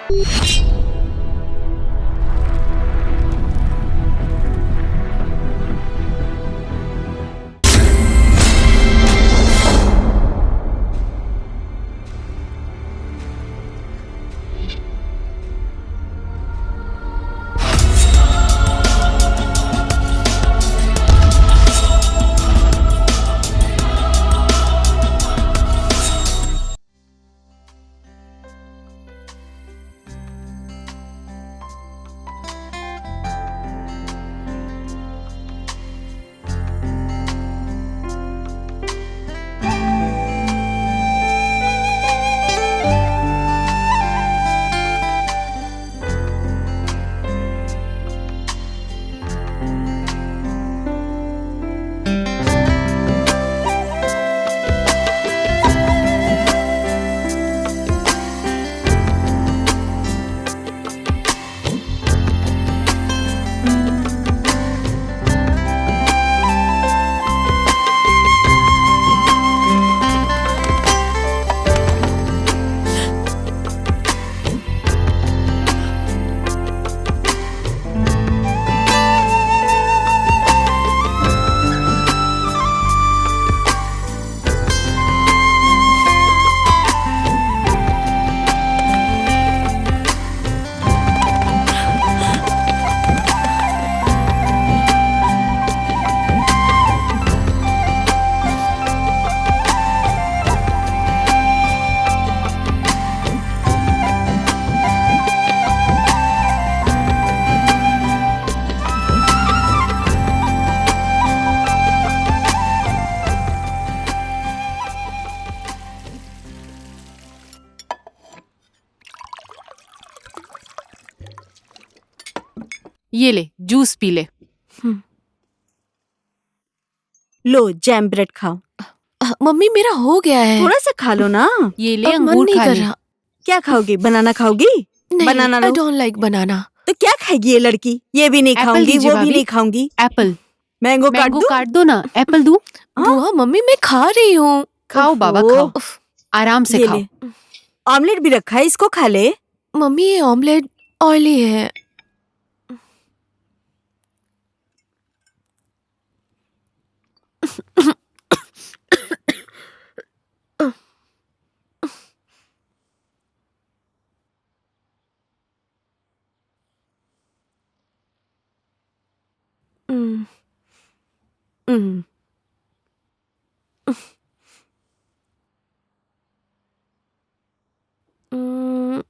ये ले juice P ले। लो जैम ब्रेड खाओ। मम्मी मेरा हो गया है। थोड़ा सा खा लो ना। ये ले अब मन अंगूर नहीं खा कर ले। रहा। क्या खाओगी? बनाना खाओगी? बनाना नहीं, आई लो। डोंट लाइक बनाना। तो क्या खाएगी ये लड़की? ये भी नहीं एप्पल खाऊंगी, दीजिए वो भी भाभी। नहीं खाऊंगी। एप्पल मैंगो काट मैंगो दूं? काट दो ना। एप्पल दूं? बुआ मम्मी मैं खा रही हूँ। खाओ बाबा ओहो। खाओ, आराम से ये खाओ। ले। ऑमलेट भी रखा है, इसको खा ले। मम्मी ये ऑमलेट ऑयली है। Mm. Mm. Mm.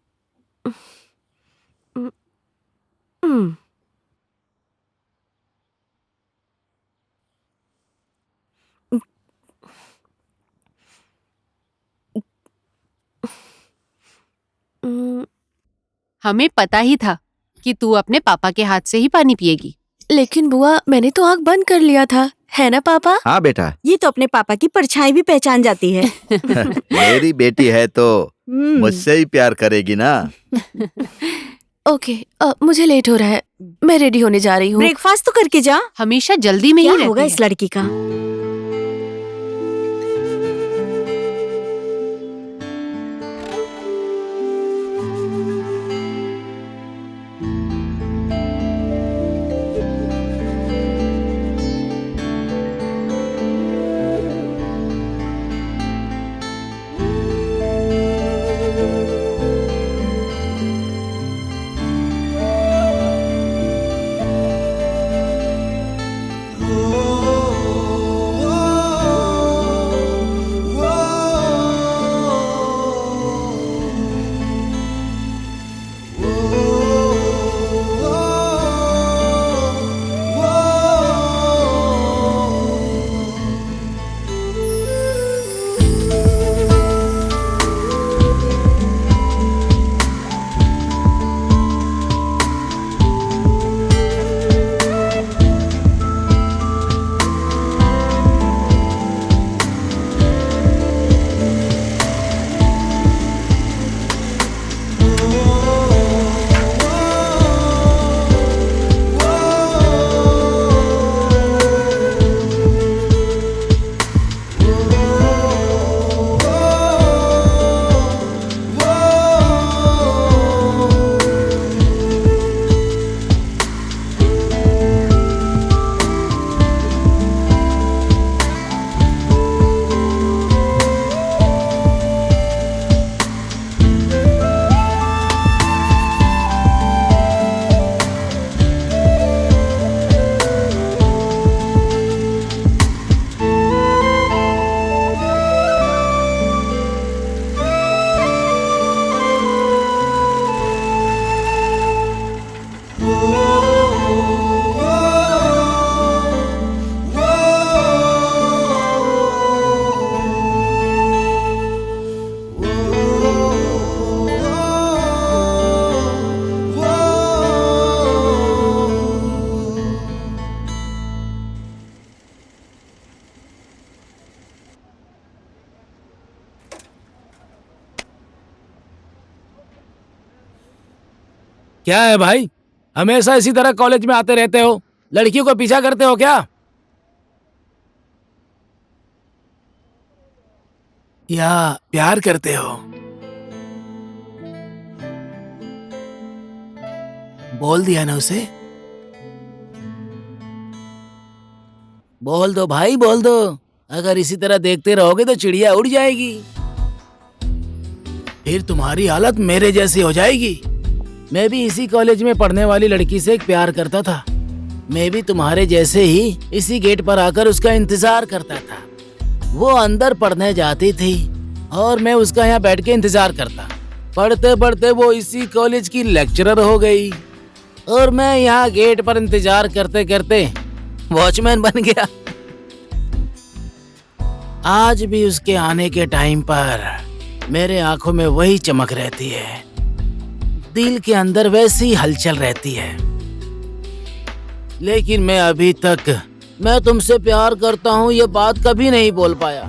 Mm. Mm. Mm. हमें पता ही था कि तू अपने पापा के हाथ से ही पानी पिएगी। लेकिन बुआ मैंने तो आँख बंद कर लिया था, है ना पापा? हाँ बेटा। ये तो अपने पापा की परछाई भी पहचान जाती है। मेरी बेटी है तो हम्म। मुझसे ही प्यार करेगी ना। ओके, मुझे लेट हो रहा है, मैं रेडी होने जा रही हूँ। ब्रेकफास्ट तो करके जा। हमेशा जल्दी में ही क्या रहती होगा है। इस लड़की का? क्या है भाई, हमेशा इसी तरह कॉलेज में आते रहते हो? लड़कियों को पीछा करते हो क्या? या प्यार करते हो? बोल दिया ना उसे? बोल दो भाई, बोल दो। अगर इसी तरह देखते रहोगे तो चिड़िया उड़ जाएगी, फिर तुम्हारी हालत मेरे जैसी हो जाएगी। मैं भी इसी कॉलेज में पढ़ने वाली लड़की से एक प्यार करता था। मैं भी तुम्हारे जैसे ही इसी गेट पर आकर उसका इंतजार करता था। वो अंदर पढ़ने जाती थी और मैं उसका यहाँ बैठ के इंतजार करता। पढ़ते पढ़ते वो इसी कॉलेज की लेक्चरर हो गई और मैं यहाँ गेट पर इंतजार करते करते वॉचमैन बन गया। आज भी उसके आने के टाइम पर मेरे आंखों में वही चमक रहती है, दिल के अंदर वैसी हलचल रहती है। लेकिन मैं अभी तक मैं तुमसे प्यार करता हूँ ये बात कभी नहीं बोल पाया।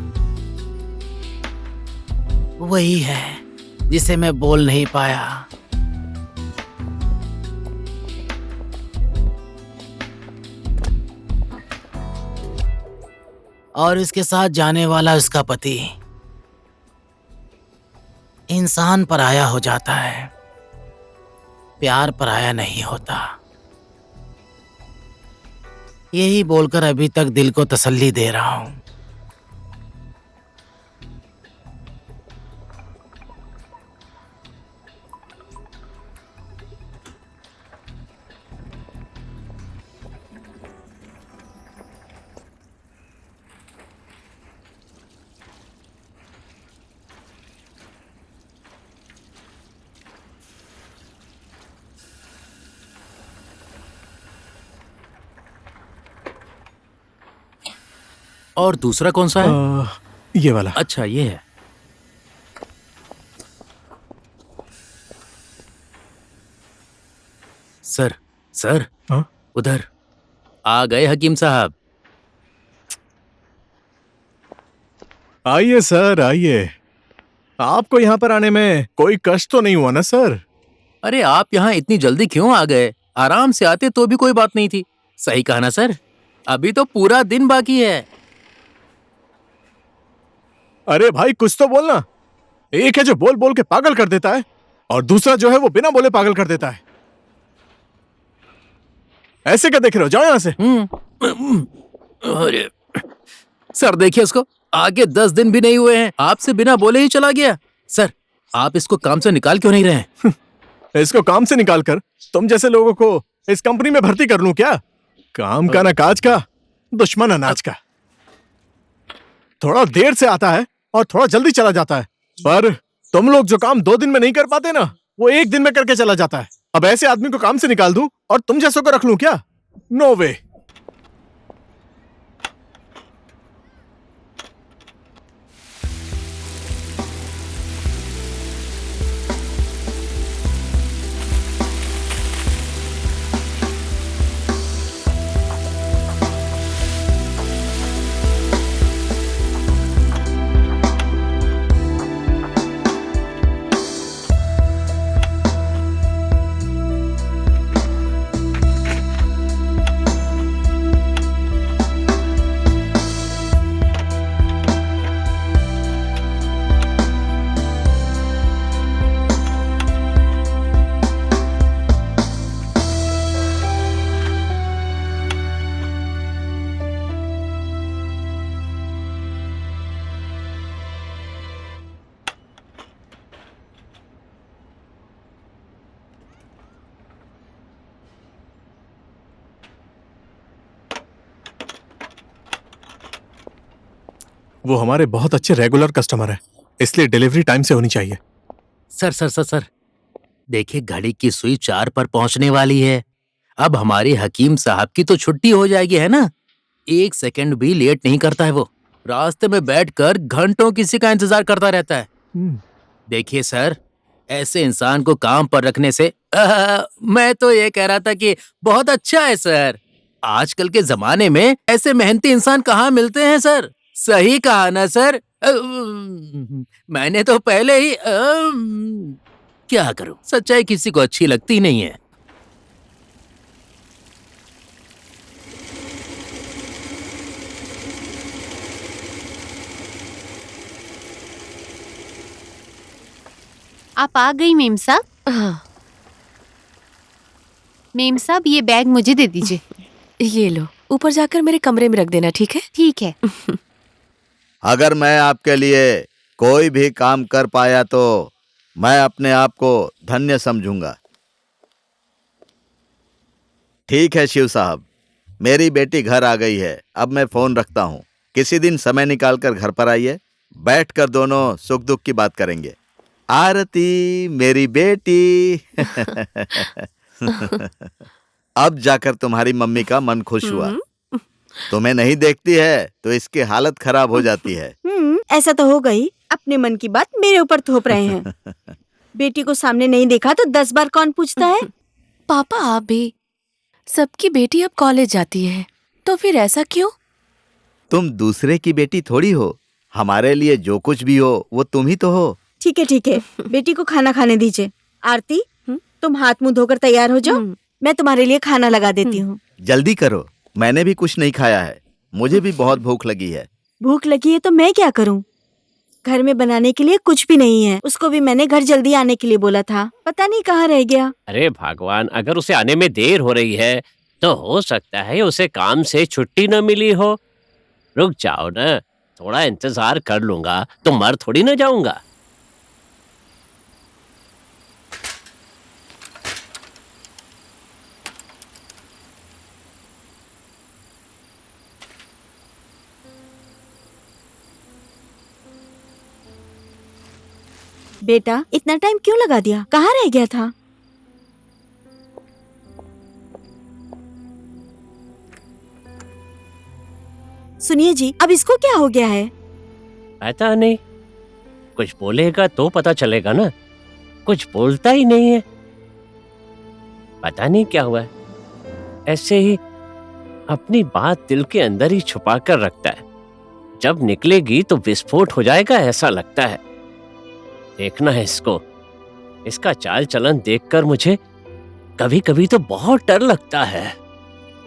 वही है जिसे मैं बोल नहीं पाया। और इसके साथ जाने वाला उसका पति इंसान पराया हो जाता है, प्यार पराया नहीं होता। यही बोलकर अभी तक दिल को तसल्ली दे रहा हूं। और दूसरा कौन सा है? ये वाला। अच्छा, ये है। सर, सर, हाँ? उधर आ गए हकीम साहब। आइए सर, आइए। आपको यहाँ पर आने में कोई कष्ट तो नहीं हुआ ना सर? अरे आप यहाँ इतनी जल्दी क्यों आ गए? आराम से आते तो भी कोई बात नहीं थी। सही कहा ना सर? अभी तो पूरा दिन बाकी है। अरे भाई कुछ तो बोलना। एक है जो बोल बोल के पागल कर देता है और दूसरा जो है वो बिना बोले पागल कर देता है। ऐसे क्या देख रहे हो? जाओ यहाँ से। अरे सर देखिए उसको, आगे 10 दिन भी नहीं हुए हैं, आपसे बिना बोले ही चला गया। सर आप इसको काम से निकाल क्यों नहीं रहे हैं? इसको काम से निकाल कर तुम जैसे लोगों को इस कंपनी में भर्ती कर लूं क्या? काम का ना काज का, दुश्मन अनाज का। थोड़ा देर से आता है और थोड़ा जल्दी चला जाता है, पर तुम लोग जो काम 2 दिन में नहीं कर पाते ना, वो 1 दिन में करके चला जाता है। अब ऐसे आदमी को काम से निकाल दूं और तुम जैसों को रख लूं क्या? नो वे। वो हमारे बहुत अच्छे रेगुलर कस्टमर है, इसलिए डिलीवरी टाइम से होनी चाहिए। सर सर सर सर देखिए, घड़ी की सुई 4 पर पहुंचने वाली है। अब हमारे हकीम साहब की तो छुट्टी हो जाएगी, है ना? 1 सेकंड भी लेट नहीं करता है वो। रास्ते में बैठकर घंटों किसी का इंतजार करता रहता है। देखिए सर, ऐसे इंसान को काम पर रखने से मैं तो ये कह रहा था कि बहुत अच्छा है सर। आजकल के जमाने में ऐसे मेहनती इंसान कहाँ मिलते हैं सर? सही कहा ना सर? मैंने तो पहले ही क्या करूं, सच्चाई किसी को अच्छी लगती नहीं है। आप आ गई मेम साहब। हाँ, मेम साहब ये बैग मुझे दे दीजिए। ये लो, ऊपर जाकर मेरे कमरे में रख देना, ठीक है? ठीक है। अगर मैं आपके लिए कोई भी काम कर पाया तो मैं अपने आप को धन्य समझूंगा। ठीक है शिव साहब, मेरी बेटी घर आ गई है। अब मैं फोन रखता हूँ। किसी दिन समय निकालकर घर पर आइए, बैठकर दोनों सुख दुख की बात करेंगे। आरती मेरी बेटी। अब जाकर तुम्हारी मम्मी का मन खुश हुआ। तुम्हें नहीं देखती है तो इसकी हालत खराब हो जाती है। ऐसा तो हो गई। अपने मन की बात मेरे ऊपर थोप रहे हैं। बेटी को सामने नहीं देखा तो 10 बार कौन पूछता है? पापा आप भी, सबकी बेटी अब कॉलेज जाती है, तो फिर ऐसा क्यों? तुम दूसरे की बेटी थोड़ी हो। हमारे लिए जो कुछ भी हो वो तुम ही तो हो। ठीक है, बेटी को खाना खाने दीजिए। आरती, तुम हाथ मुंह धोकर तैयार हो जाओ, मैं तुम्हारे लिए खाना लगा देती हूँ। जल्दी करो, मैंने भी कुछ नहीं खाया है। मुझे भी बहुत भूख लगी है। भूख लगी है तो मैं क्या करूँ? घर में बनाने के लिए कुछ भी नहीं है। उसको भी मैंने घर जल्दी आने के लिए बोला था, पता नहीं कहाँ रह गया। अरे भगवान, अगर उसे आने में देर हो रही है तो हो सकता है उसे काम से छुट्टी न मिली हो। रुक जाओ ना, थोड़ा इंतजार कर लूंगा, तो मर थोड़ी ना जाऊंगा। बेटा, इतना टाइम क्यों लगा दिया? कहाँ रह गया था? सुनिए जी, अब इसको क्या हो गया है? पता नहीं, कुछ बोलेगा तो पता चलेगा ना। कुछ बोलता ही नहीं है, पता नहीं क्या हुआ है। ऐसे ही अपनी बात दिल के अंदर ही छुपा कर रखता है। जब निकलेगी तो विस्फोट हो जाएगा, ऐसा लगता है। देखना है इसको। इसका चाल चलन देखकर मुझे कभी कभी तो बहुत डर लगता है।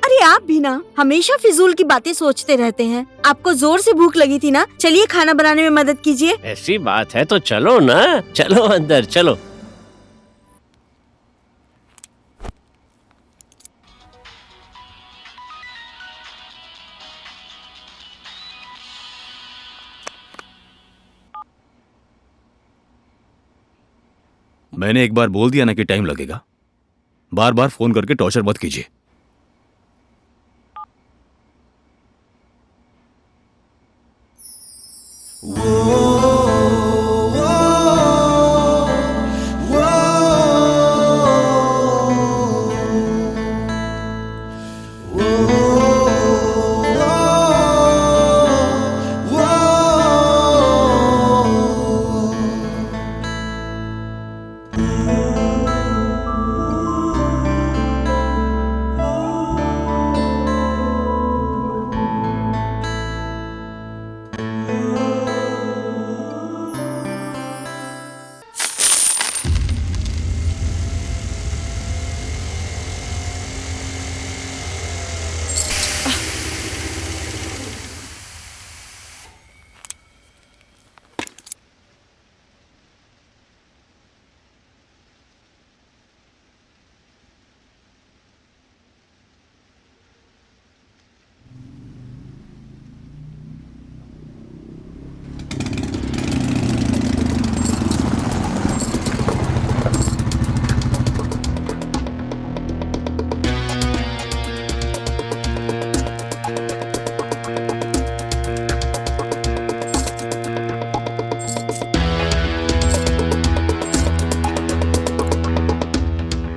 अरे आप भी ना हमेशा फिजूल की बातें सोचते रहते हैं। आपको जोर से भूख लगी थी ना, चलिए खाना बनाने में मदद कीजिए। ऐसी बात है तो चलो ना, चलो अंदर चलो। मैंने एक बार बोल दिया ना कि टाइम लगेगा। बार बार फोन करके टॉर्चर मत कीजिए।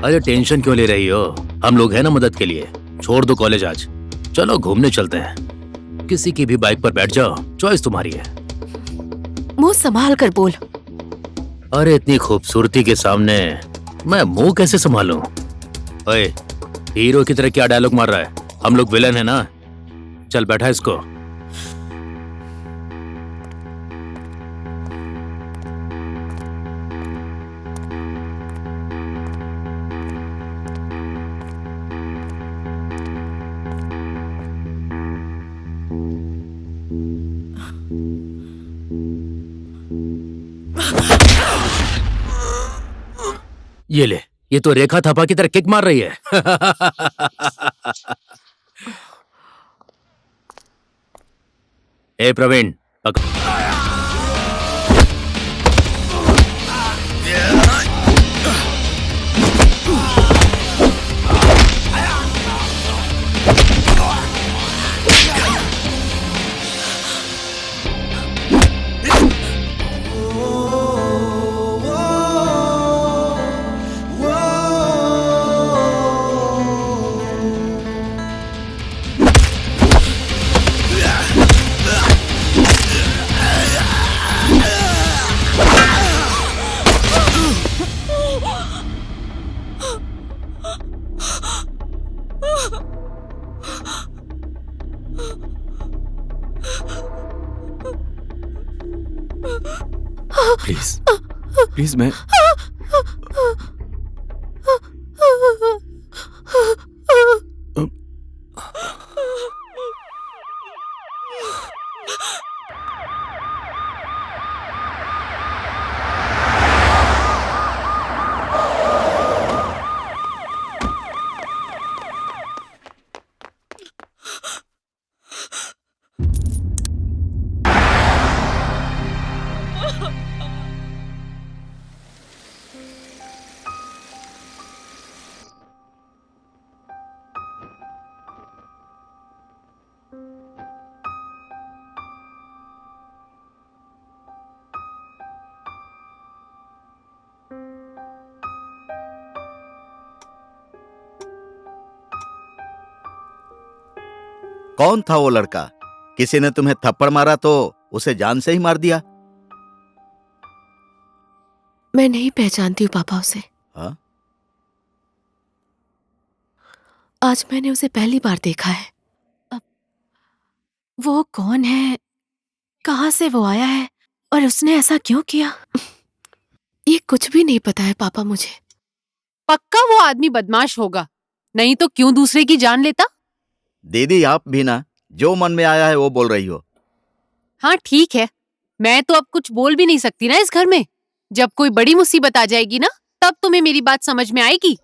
अरे टेंशन क्यों ले रही हो? हम लोग हैं ना मदद के लिए। छोड़ दो कॉलेज आज, चलो घूमने चलते हैं। किसी की भी बाइक पर बैठ जाओ, चॉइस तुम्हारी है। मुंह संभाल कर बोल। अरे इतनी खूबसूरती के सामने मैं मुंह कैसे संभालूं? ओए, हीरो की तरह क्या डायलॉग मार रहा है? हम लोग विलन है ना। चल बैठा इसको। ये ले, ये तो रेखा थापा की तरह किक मार रही है। ए प्रवीण, प्लीज प्लीज मैं कौन था वो लड़का? किसी ने तुम्हें थप्पड़ मारा तो उसे जान से ही मार दिया? मैं नहीं पहचानती हूँ पापा उसे। हाँ? आज मैंने उसे पहली बार देखा है। अब वो कौन है, कहाँ से वो आया है और उसने ऐसा क्यों किया, ये कुछ भी नहीं पता है पापा मुझे। पक्का वो आदमी बदमाश होगा, नहीं तो क्यों दूसरे की जान लेता। दीदी, आप भी ना जो मन में आया है वो बोल रही हो। हाँ ठीक है, मैं तो अब कुछ बोल भी नहीं सकती ना इस घर में। जब कोई बड़ी मुसीबत आ जाएगी ना, तब तुम्हें मेरी बात समझ में आएगी।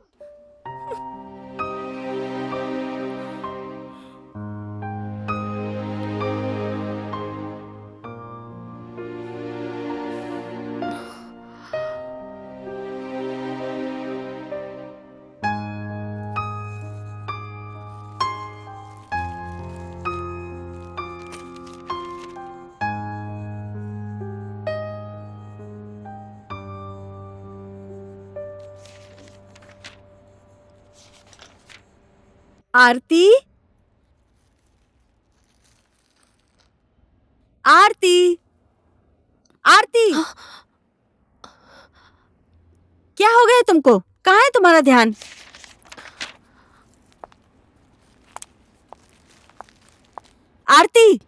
आरती, आरती, आरती, क्या हो गया तुमको? कहाँ है तुम्हारा ध्यान? आरती,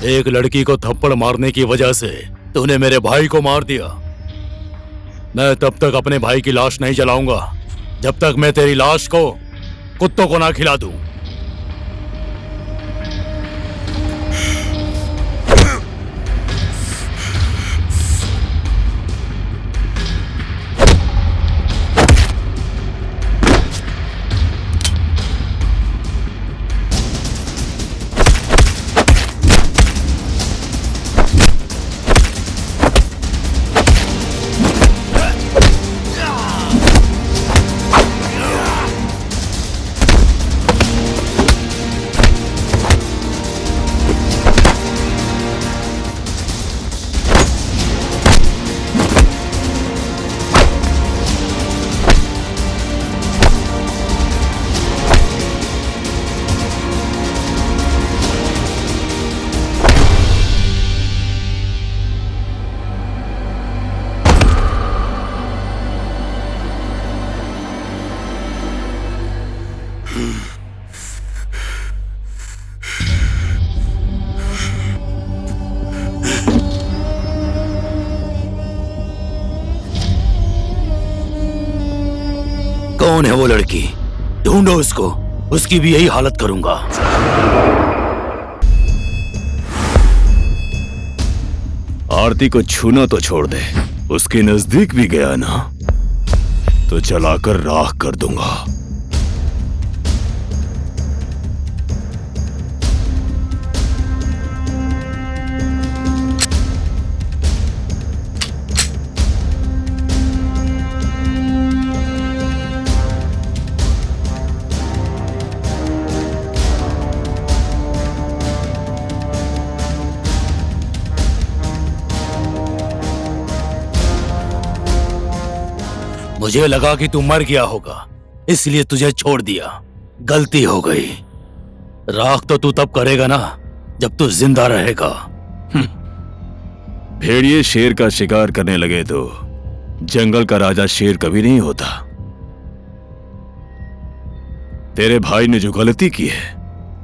एक लड़की को थप्पड़ मारने की वजह से तूने मेरे भाई को मार दिया। मैं तब तक अपने भाई की लाश नहीं जलाऊंगा जब तक मैं तेरी लाश को कुत्तों को ना खिला दूं। कौन है वो लड़की? ढूंढो उसको, उसकी भी यही हालत करूंगा। आरती को छूना तो छोड़ दे, उसके नजदीक भी गया ना तो जलाकर राख कर दूंगा। मुझे लगा कि तू मर गया होगा, इसलिए तुझे छोड़ दिया। गलती हो गई। राख तो तू तब करेगा ना जब तू जिंदा रहेगा। भेड़िए शेर का शिकार करने लगे तो जंगल का राजा शेर कभी नहीं होता। तेरे भाई ने जो गलती की है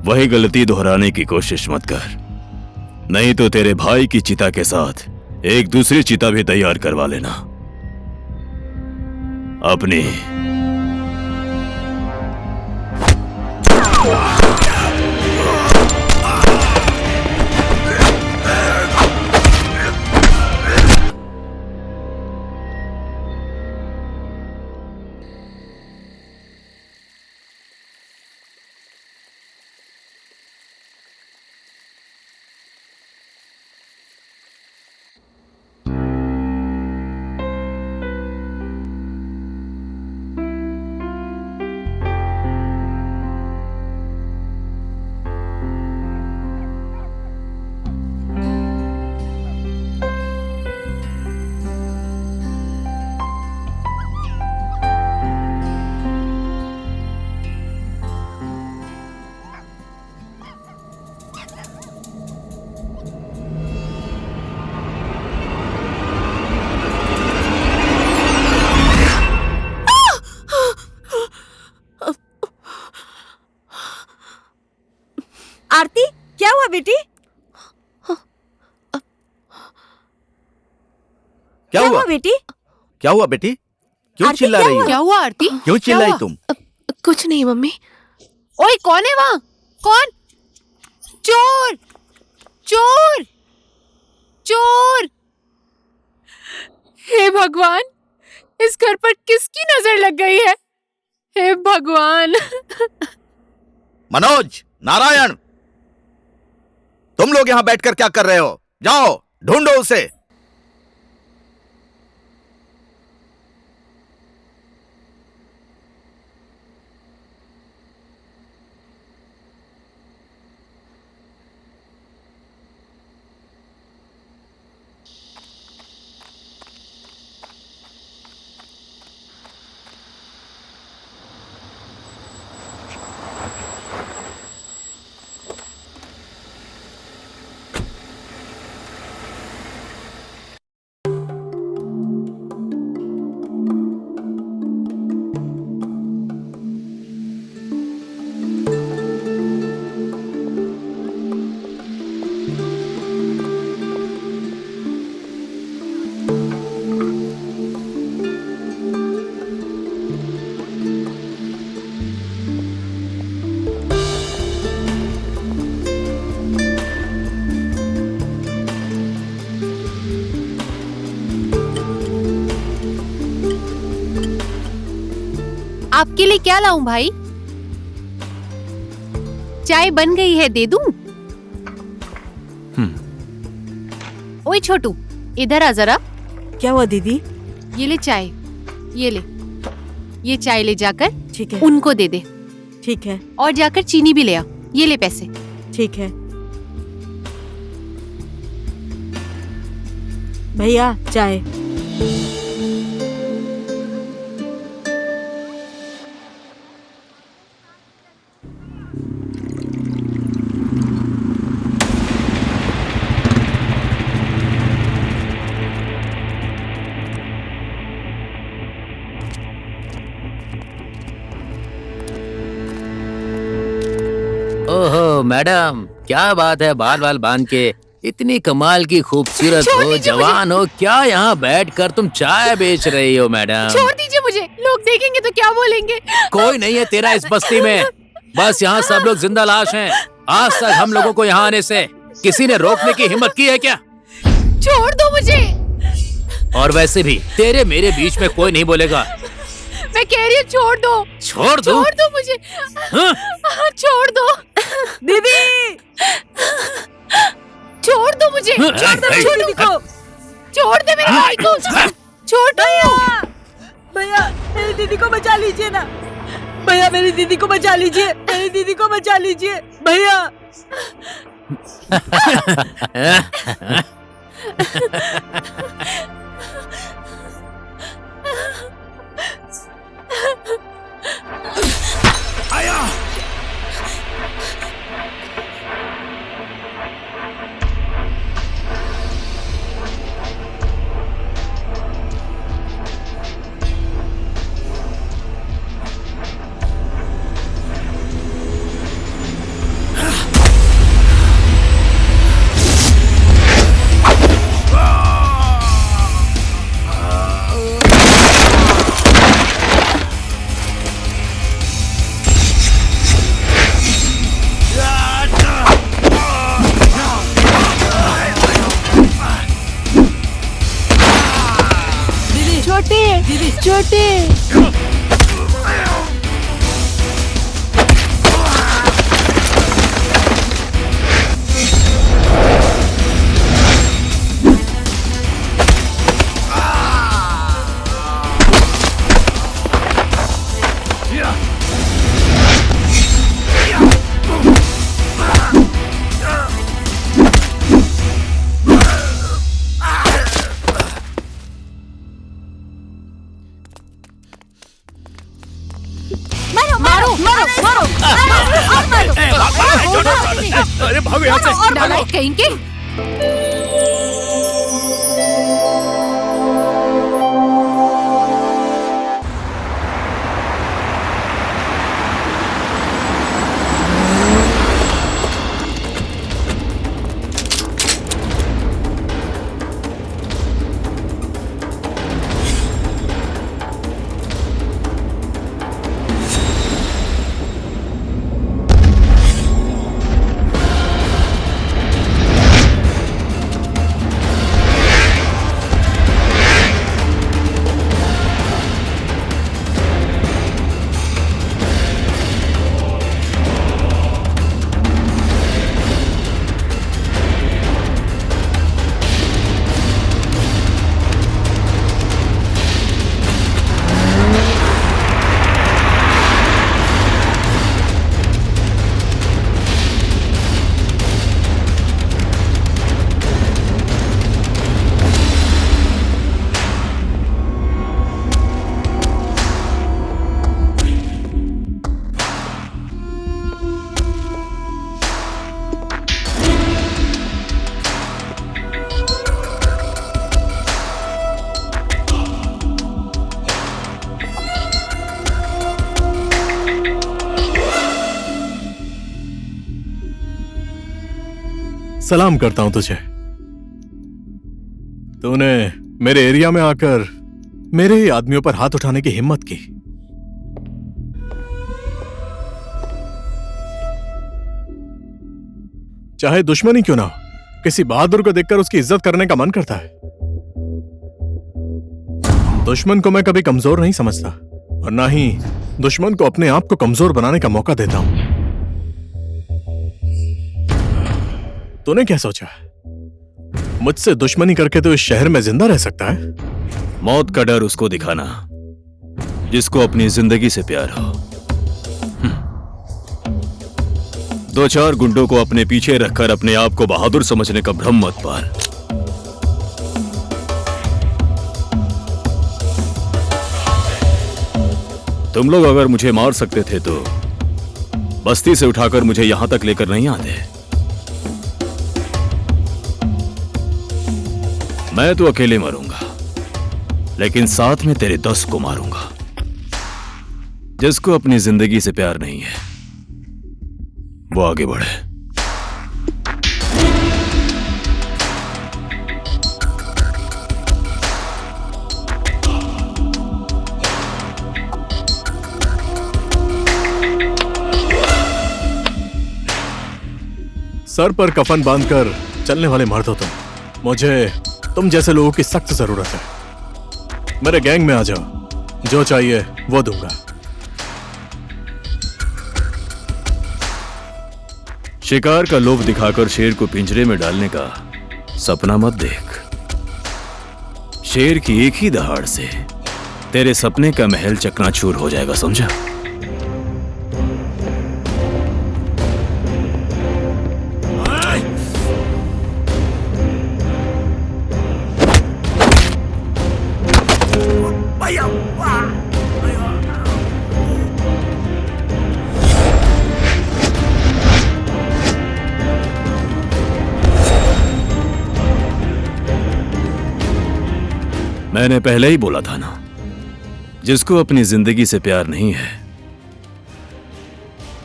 वही गलती दोहराने की कोशिश मत कर, नहीं तो तेरे भाई की चिता के साथ एक दूसरी चिता भी तैयार करवा लेना अपनी। आरती, क्या हुआ बेटी? क्या हुआ बेटी? क्या हुआ बेटी? क्यों आरती, चिल्ला क्या रही हुआ? हो? क्या हुआ आरती? क्यों चिल्लाई हुआ? तुम? कुछ नहीं मम्मी। ओए कौन है वहां? कौन? चोर! चोर! चोर! हे भगवान, इस घर पर किसकी नजर लग गई है? हे भगवान! मनोज, नारायण, तुम लोग यहां बैठकर क्या कर रहे हो? जाओ ढूंढो उसे। आपके लिए क्या लाऊं भाई? चाय बन गई है, दे दूं? ओए छोटू, इधर आ जरा। क्या हुआ दीदी? ये ले चाय, ये ले। ये चाय ले जाकर ठीक है उनको दे दे, ठीक है और जाकर चीनी भी ले आ। ये ले पैसे। ठीक है। भैया चाय। ओहो मैडम, क्या बात है, बाल बाल बांध के इतनी कमाल की खूबसूरत छोड़ हो, दीजिए जवान हो, क्या यहाँ बैठकर तुम चाय बेच रही हो मैडम? छोड़ दीजिए मुझे, लोग देखेंगे तो क्या बोलेंगे? कोई नहीं है तेरा इस बस्ती में, बस यहाँ सब लोग जिंदा लाश हैं। आज तक हम लोगों को यहाँ आने से किसी ने रोकने की हिम्मत की है क्या? छोड़ दो मुझे। और वैसे भी तेरे मेरे बीच में कोई नहीं बोलेगा। मैं कह रही हूँ छोड़ दो। छोड़ दो? छोड़ दो मुझे। हाँ? छोड़ दो दीदी छोड़ दो मुझे। हाँ, छोड़ दो hey, छोटू को। छोड़ दे मेरे भाई को। छोड़ दो। भैया मेरी दीदी को बचा लीजिए ना। भैया मेरी दीदी को बचा लीजिए, मेरी दीदी को बचा लीजिए भैया। छोटे अरे भागो यहाँ से। नालायक कहीं के। सलाम करता हूं तुझे। तूने मेरे एरिया में आकर मेरे ही आदमियों पर हाथ उठाने की हिम्मत की। चाहे दुश्मनी क्यों ना हो, किसी बहादुर को देखकर उसकी इज्जत करने का मन करता है। दुश्मन को मैं कभी कमजोर नहीं समझता, और ना ही दुश्मन को अपने आप को कमजोर बनाने का मौका देता हूं। तूने क्या सोचा? मुझसे दुश्मनी करके तो इस शहर में जिंदा रह सकता है? मौत का डर उसको दिखाना जिसको अपनी जिंदगी से प्यार हो। दो चार गुंडों को अपने पीछे रखकर अपने आप को बहादुर समझने का भ्रम मत पाल। तुम लोग अगर मुझे मार सकते थे तो बस्ती से उठाकर मुझे यहां तक लेकर नहीं आते। मैं तो अकेले मरूंगा, लेकिन साथ में तेरे 10 को मारूंगा। जिसको अपनी जिंदगी से प्यार नहीं है वो आगे बढ़े। सर पर कफन बांधकर चलने वाले मर्द हो तुम। मुझे तुम जैसे लोगों की सख्त जरूरत है। मेरे गैंग में आ जाओ, जो चाहिए वो दूंगा। शिकार का लोभ दिखाकर शेर को पिंजरे में डालने का सपना मत देख। शेर की एक ही दहाड़ से तेरे सपने का महल चकनाचूर हो जाएगा, समझा? मैंने पहले ही बोला था ना, जिसको अपनी जिंदगी से प्यार नहीं है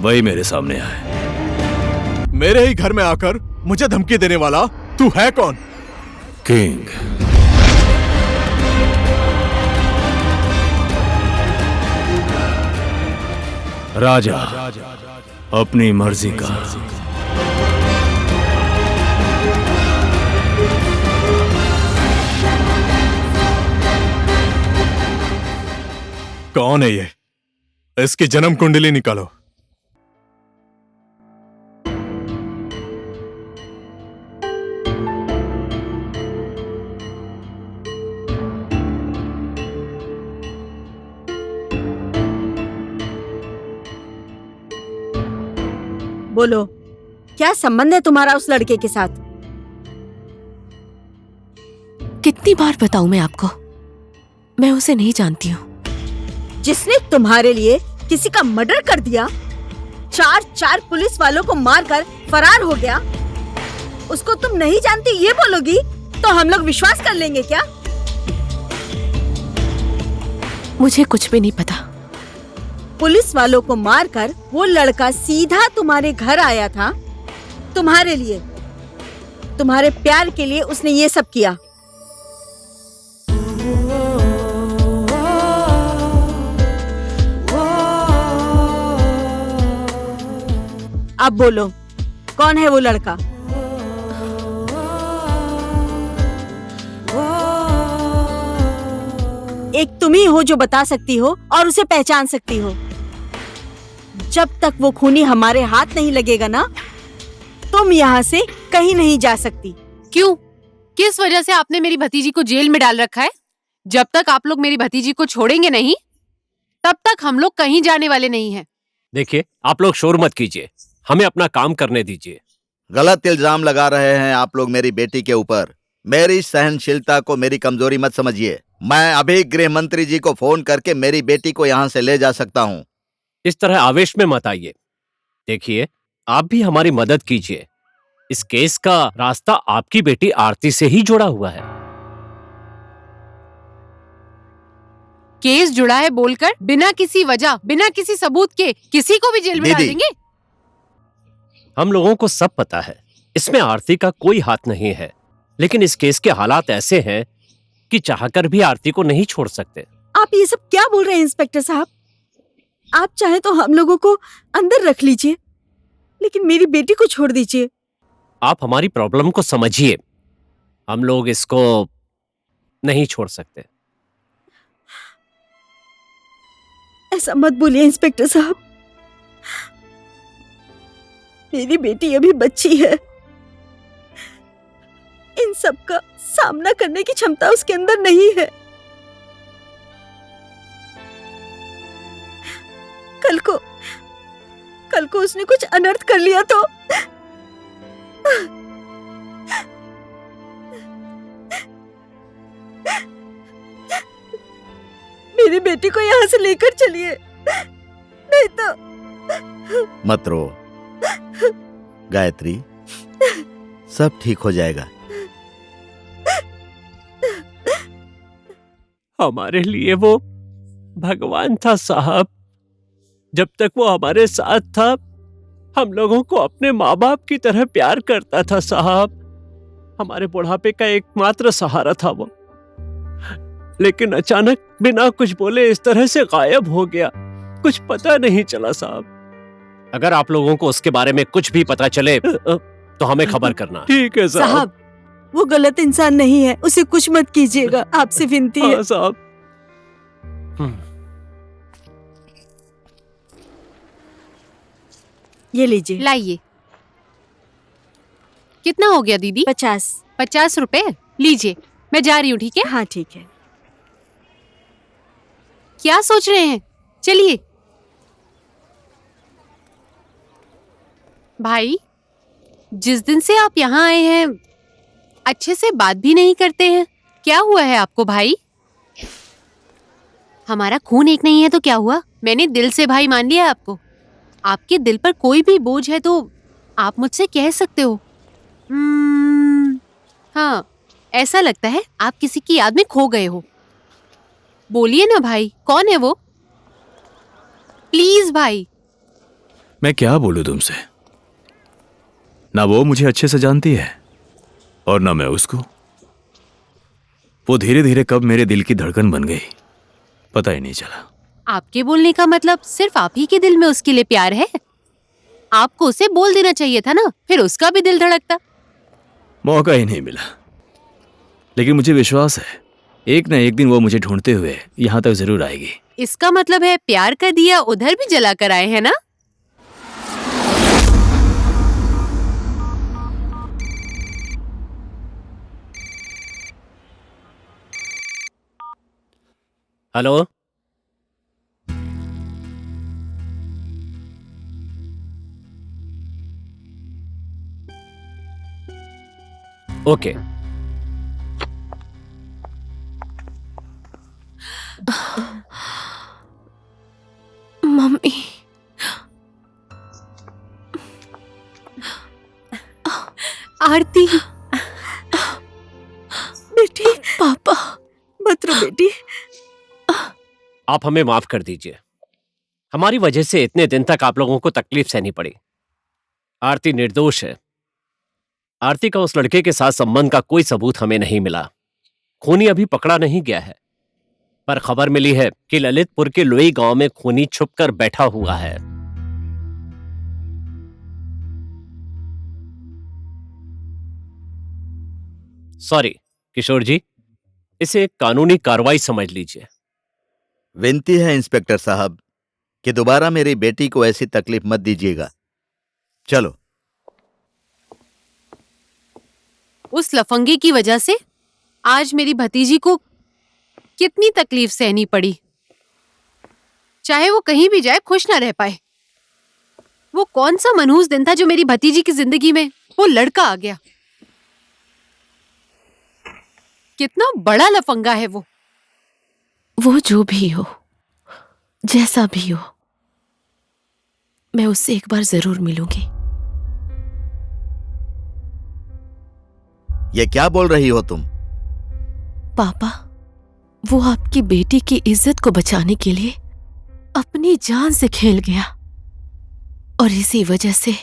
वही मेरे सामने आए। मेरे ही घर में आकर मुझे धमकी देने वाला तू है कौन? किंग। राजा अपनी मर्जी का। कौन है ये? इसकी जन्म कुंडली निकालो। बोलो, क्या संबंध है तुम्हारा उस लड़के के साथ? कितनी बार बताऊं मैं आपको, मैं उसे नहीं जानती हूँ। जिसने तुम्हारे लिए किसी का मर्डर कर दिया, 4 पुलिस वालों को मारकर फरार हो गया, उसको तुम नहीं जानती ये बोलोगी तो हम लोग विश्वास कर लेंगे क्या? मुझे कुछ भी नहीं पता। पुलिस वालों को मारकर वो लड़का सीधा तुम्हारे घर आया था। तुम्हारे लिए, तुम्हारे प्यार के लिए उसने ये सब किया। अब बोलो, कौन है वो लड़का? एक तुम ही हो जो बता सकती हो और उसे पहचान सकती हो। जब तक वो खूनी हमारे हाथ नहीं लगेगा ना, तुम यहाँ से कहीं नहीं जा सकती। क्यों? किस वजह से आपने मेरी भतीजी को जेल में डाल रखा है? जब तक आप लोग मेरी भतीजी को छोड़ेंगे नहीं, तब तक हम लोग कहीं जाने वाले नहीं हैं। देखिए, आप लोग शोर मत कीजिए, हमें अपना काम करने दीजिए। गलत इल्जाम लगा रहे हैं आप लोग मेरी बेटी के ऊपर। मेरी सहनशीलता को मेरी कमजोरी मत समझिए। मैं अभी गृह मंत्री जी को फोन करके मेरी बेटी को यहाँ से ले जा सकता हूँ। इस तरह आवेश में मत आइए। देखिए, आप भी हमारी मदद कीजिए। इस केस का रास्ता आपकी बेटी आरती से ही जुड़ा हुआ है। केस जुड़ा है बोलकर बिना किसी वजह, बिना किसी सबूत के किसी को भी जेल में डाल दीदी। देंगे? हम लोगों को सब पता है, इसमें आरती का कोई हाथ नहीं है, लेकिन इस केस के हालात ऐसे हैं कि चाहकर भी आरती को नहीं छोड़ सकते। आप ये सब क्या बोल रहे हैं इंस्पेक्टर साहब? आप चाहे तो हम लोगों को अंदर रख लीजिए, लेकिन मेरी बेटी को छोड़ दीजिए। आप हमारी प्रॉब्लम को समझिए, हम लोग इसको नहीं छोड़ सकते। ऐसा मत बोलिए इंस्पेक्टर साहब। मेरी बेटी अभी बच्ची है। इन सब का सामना करने की क्षमता उसके अंदर नहीं है। कल को उसने कुछ अनर्थ कर लिया तो मेरी बेटी को यहाँ से लेकर चलिए, नहीं तो। मत रो गायत्री, सब ठीक हो जाएगा। हमारे लिए वो भगवान था साहब। जब तक वो हमारे साथ था, हम लोगों को अपने माँ बाप की तरह प्यार करता था साहब। हमारे बुढ़ापे का एकमात्र सहारा था वो। लेकिन अचानक बिना कुछ बोले इस तरह से गायब हो गया, कुछ पता नहीं चला साहब। अगर आप लोगों को उसके बारे में कुछ भी पता चले तो हमें खबर करना। ठीक है साहब। साहब, वो गलत इंसान नहीं है, उसे कुछ मत कीजिएगा, आपसे विनती है। हाँ साहब। ये लीजिए। लाइए। कितना हो गया दीदी? 50। 50 रुपए लीजिए, मैं जा रही हूँ, ठीक है? हाँ ठीक है। क्या सोच रहे हैं? चलिए। भाई, जिस दिन से आप यहाँ आए हैं अच्छे से बात भी नहीं करते हैं। क्या हुआ है आपको भाई? हमारा खून एक नहीं है तो क्या हुआ? मैंने दिल से भाई मान लिया आपको। आपके दिल पर कोई भी बोझ है तो आप मुझसे कह सकते हो। हाँ, ऐसा लगता है आप किसी की याद में खो गए हो। बोलिए ना भाई, कौन है वो? प्लीज भाई। मैं क्या बोलूं तुमसे? ना वो मुझे अच्छे से जानती है और ना मैं उसको। वो धीरे धीरे कब मेरे दिल की धड़कन बन गई, पता ही नहीं चला। आपके बोलने का मतलब सिर्फ आप ही के दिल में उसके लिए प्यार है? आपको उसे बोल देना चाहिए था ना, फिर उसका भी दिल धड़कता। मौका ही नहीं मिला। लेकिन मुझे विश्वास है एक ना एक दिन वो मुझे ढूंढते हुए यहाँ तक जरूर आएगी। इसका मतलब है प्यार का दिया उधर भी जला कर आए हैं ना? Hello, okay. मम्मी, आरती, बेटी, पापा। मत रो बेटी। आप हमें माफ कर दीजिए। हमारी वजह से इतने दिन तक आप लोगों को तकलीफ सहनी पड़ी। आरती निर्दोष है। आरती का उस लड़के के साथ संबंध का कोई सबूत हमें नहीं मिला। खूनी अभी पकड़ा नहीं गया है, पर खबर मिली है कि ललितपुर के लोई गांव में खूनी छुपकर बैठा हुआ है। सॉरी किशोर जी, इसे एक कानूनी कार्रवाई समझ लीजिए। विनती है इंस्पेक्टर साहब कि दोबारा मेरी बेटी को ऐसी तकलीफ मत दीजिएगा। चलो। उस लफंगे की वजह से आज मेरी भतीजी को कितनी तकलीफ सहनी पड़ी। चाहे वो कहीं भी जाए खुश ना रह पाए। वो कौन सा मनहूस दिन था जो मेरी भतीजी की जिंदगी में वो लड़का आ गया। कितना बड़ा लफंगा है वो। वो जो भी हो, जैसा भी हो, मैं उससे एक बार जरूर मिलूंगी। ये क्या बोल रही हो तुम? पापा, वो आपकी बेटी की इज्जत को बचाने के लिए अपनी जान से खेल गया और इसी वजह से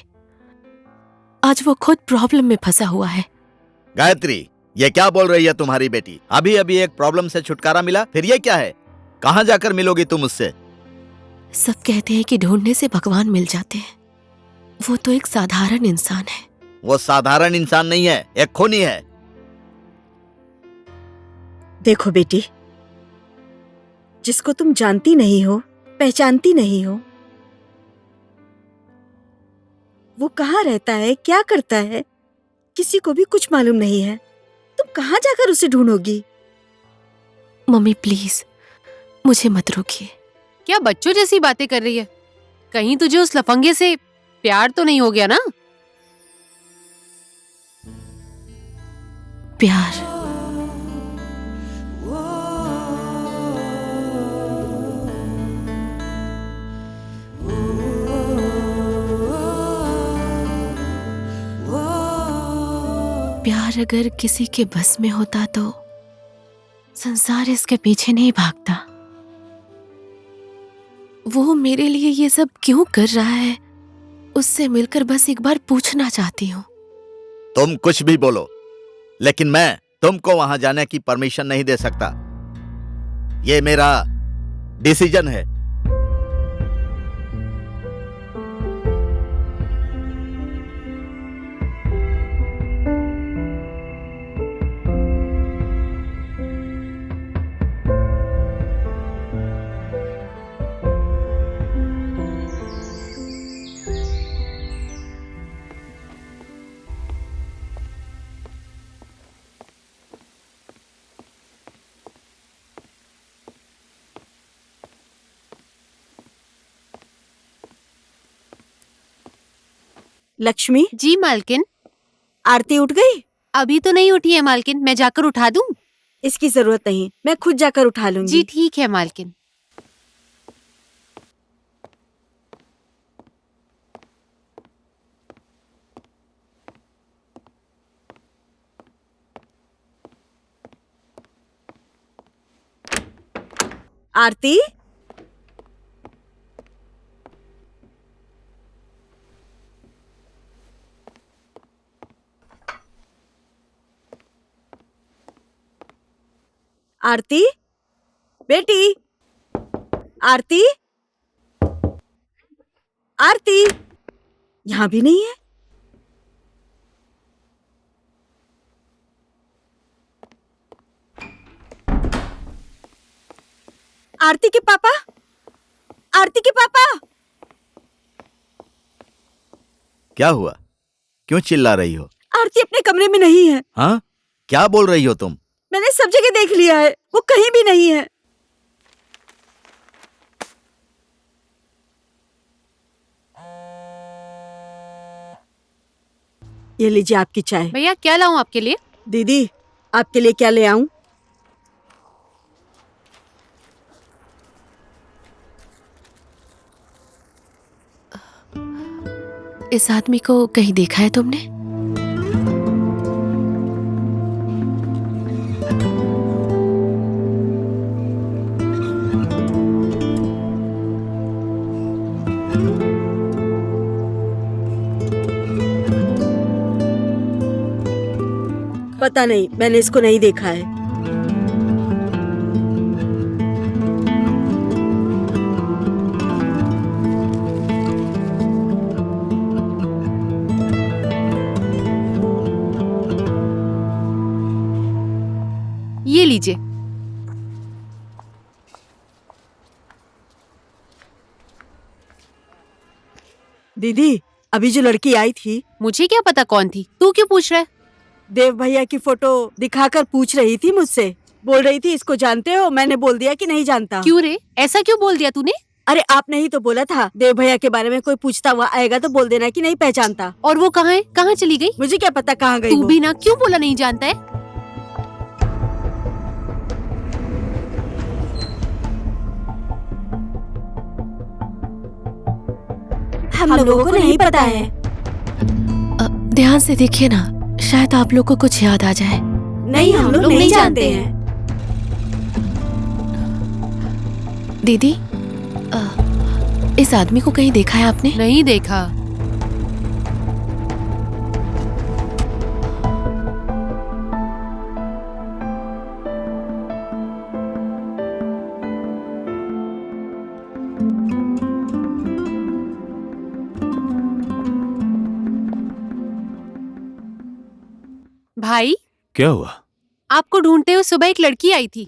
आज वो खुद प्रॉब्लम में फंसा हुआ है। गायत्री, ये क्या बोल रही है तुम्हारी बेटी? अभी अभी एक प्रॉब्लम से छुटकारा मिला, फिर ये क्या है? कहां जाकर मिलोगी तुम उससे? सब कहते हैं कि ढूंढने से भगवान मिल जाते हैं। वो तो एक साधारण इंसान है। वो साधारण इंसान नहीं है, एक खूनी है। देखो बेटी, जिसको तुम जानती नहीं हो पहचानती नहीं हो? वो कहाँ रहता है, क्या करता है, किसी को भी कुछ मालूम नहीं है। तुम कहाँ जाकर उसे ढूंढोगी? मम्मी प्लीज मुझे मत रोकिए। क्या बच्चों जैसी बातें कर रही है? कहीं तुझे उस लफंगे से प्यार तो नहीं हो गया ना? प्यार? प्यार अगर किसी के बस में होता तो संसार इसके पीछे नहीं भागता। वो मेरे लिए ये सब क्यों कर रहा है, उससे मिलकर बस एक बार पूछना चाहती हूँ। तुम कुछ भी बोलो, लेकिन मैं तुमको वहां जाने की परमिशन नहीं दे सकता। ये मेरा डिसीजन है। लक्ष्मी, जी मालकिन। आरती उठ गई? अभी तो नहीं उठी है मालकिन, मैं जाकर उठा दूं? इसकी जरूरत नहीं, मैं खुद जाकर उठा जी लूंगी। ठीक है मालकिन। आरती, आरती, बेटी, आरती, आरती, यहाँ भी नहीं है। आरती के पापा, आरती के पापा। क्या हुआ? क्यों चिल्ला रही हो? आरती अपने कमरे में नहीं है। हाँ, क्या बोल रही हो तुम? मैंने सब जगह देख लिया है, वो कहीं भी नहीं है। ये लीजिए आपकी चाय। भैया क्या लाऊं आपके लिए? दीदी, आपके लिए क्या ले आऊं? इस आदमी को कहीं देखा है तुमने? पता नहीं, मैंने इसको नहीं देखा है। ये लीजिए। दीदी, अभी जो लड़की आई थी, मुझे क्या पता कौन थी, तू क्यों पूछ रहा है? देव भैया की फोटो दिखाकर पूछ रही थी मुझसे। बोल रही थी इसको जानते हो? मैंने बोल दिया कि नहीं जानता। क्यों रे, ऐसा क्यों बोल दिया तूने? अरे आपने ही तो बोला था देव भैया के बारे में कोई पूछता हुआ आएगा तो बोल देना कि नहीं पहचानता। और वो कहाँ है, कहाँ चली गई? मुझे क्या पता कहाँ गई तू वो। भी ना, क्यों बोला नहीं जानता है? हम लोगों को नहीं पता है। ध्यान से देखिए ना, शायद आप लोग को कुछ याद आ जाए। नहीं, हम लोग नहीं जानते हैं। दीदी, इस आदमी को कहीं देखा है आपने? नहीं देखा। भाई, क्या हुआ? आपको ढूंढते हुए सुबह एक लड़की आई थी।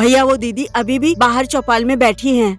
भैया वो दीदी अभी भी बाहर चौपाल में बैठी हैं।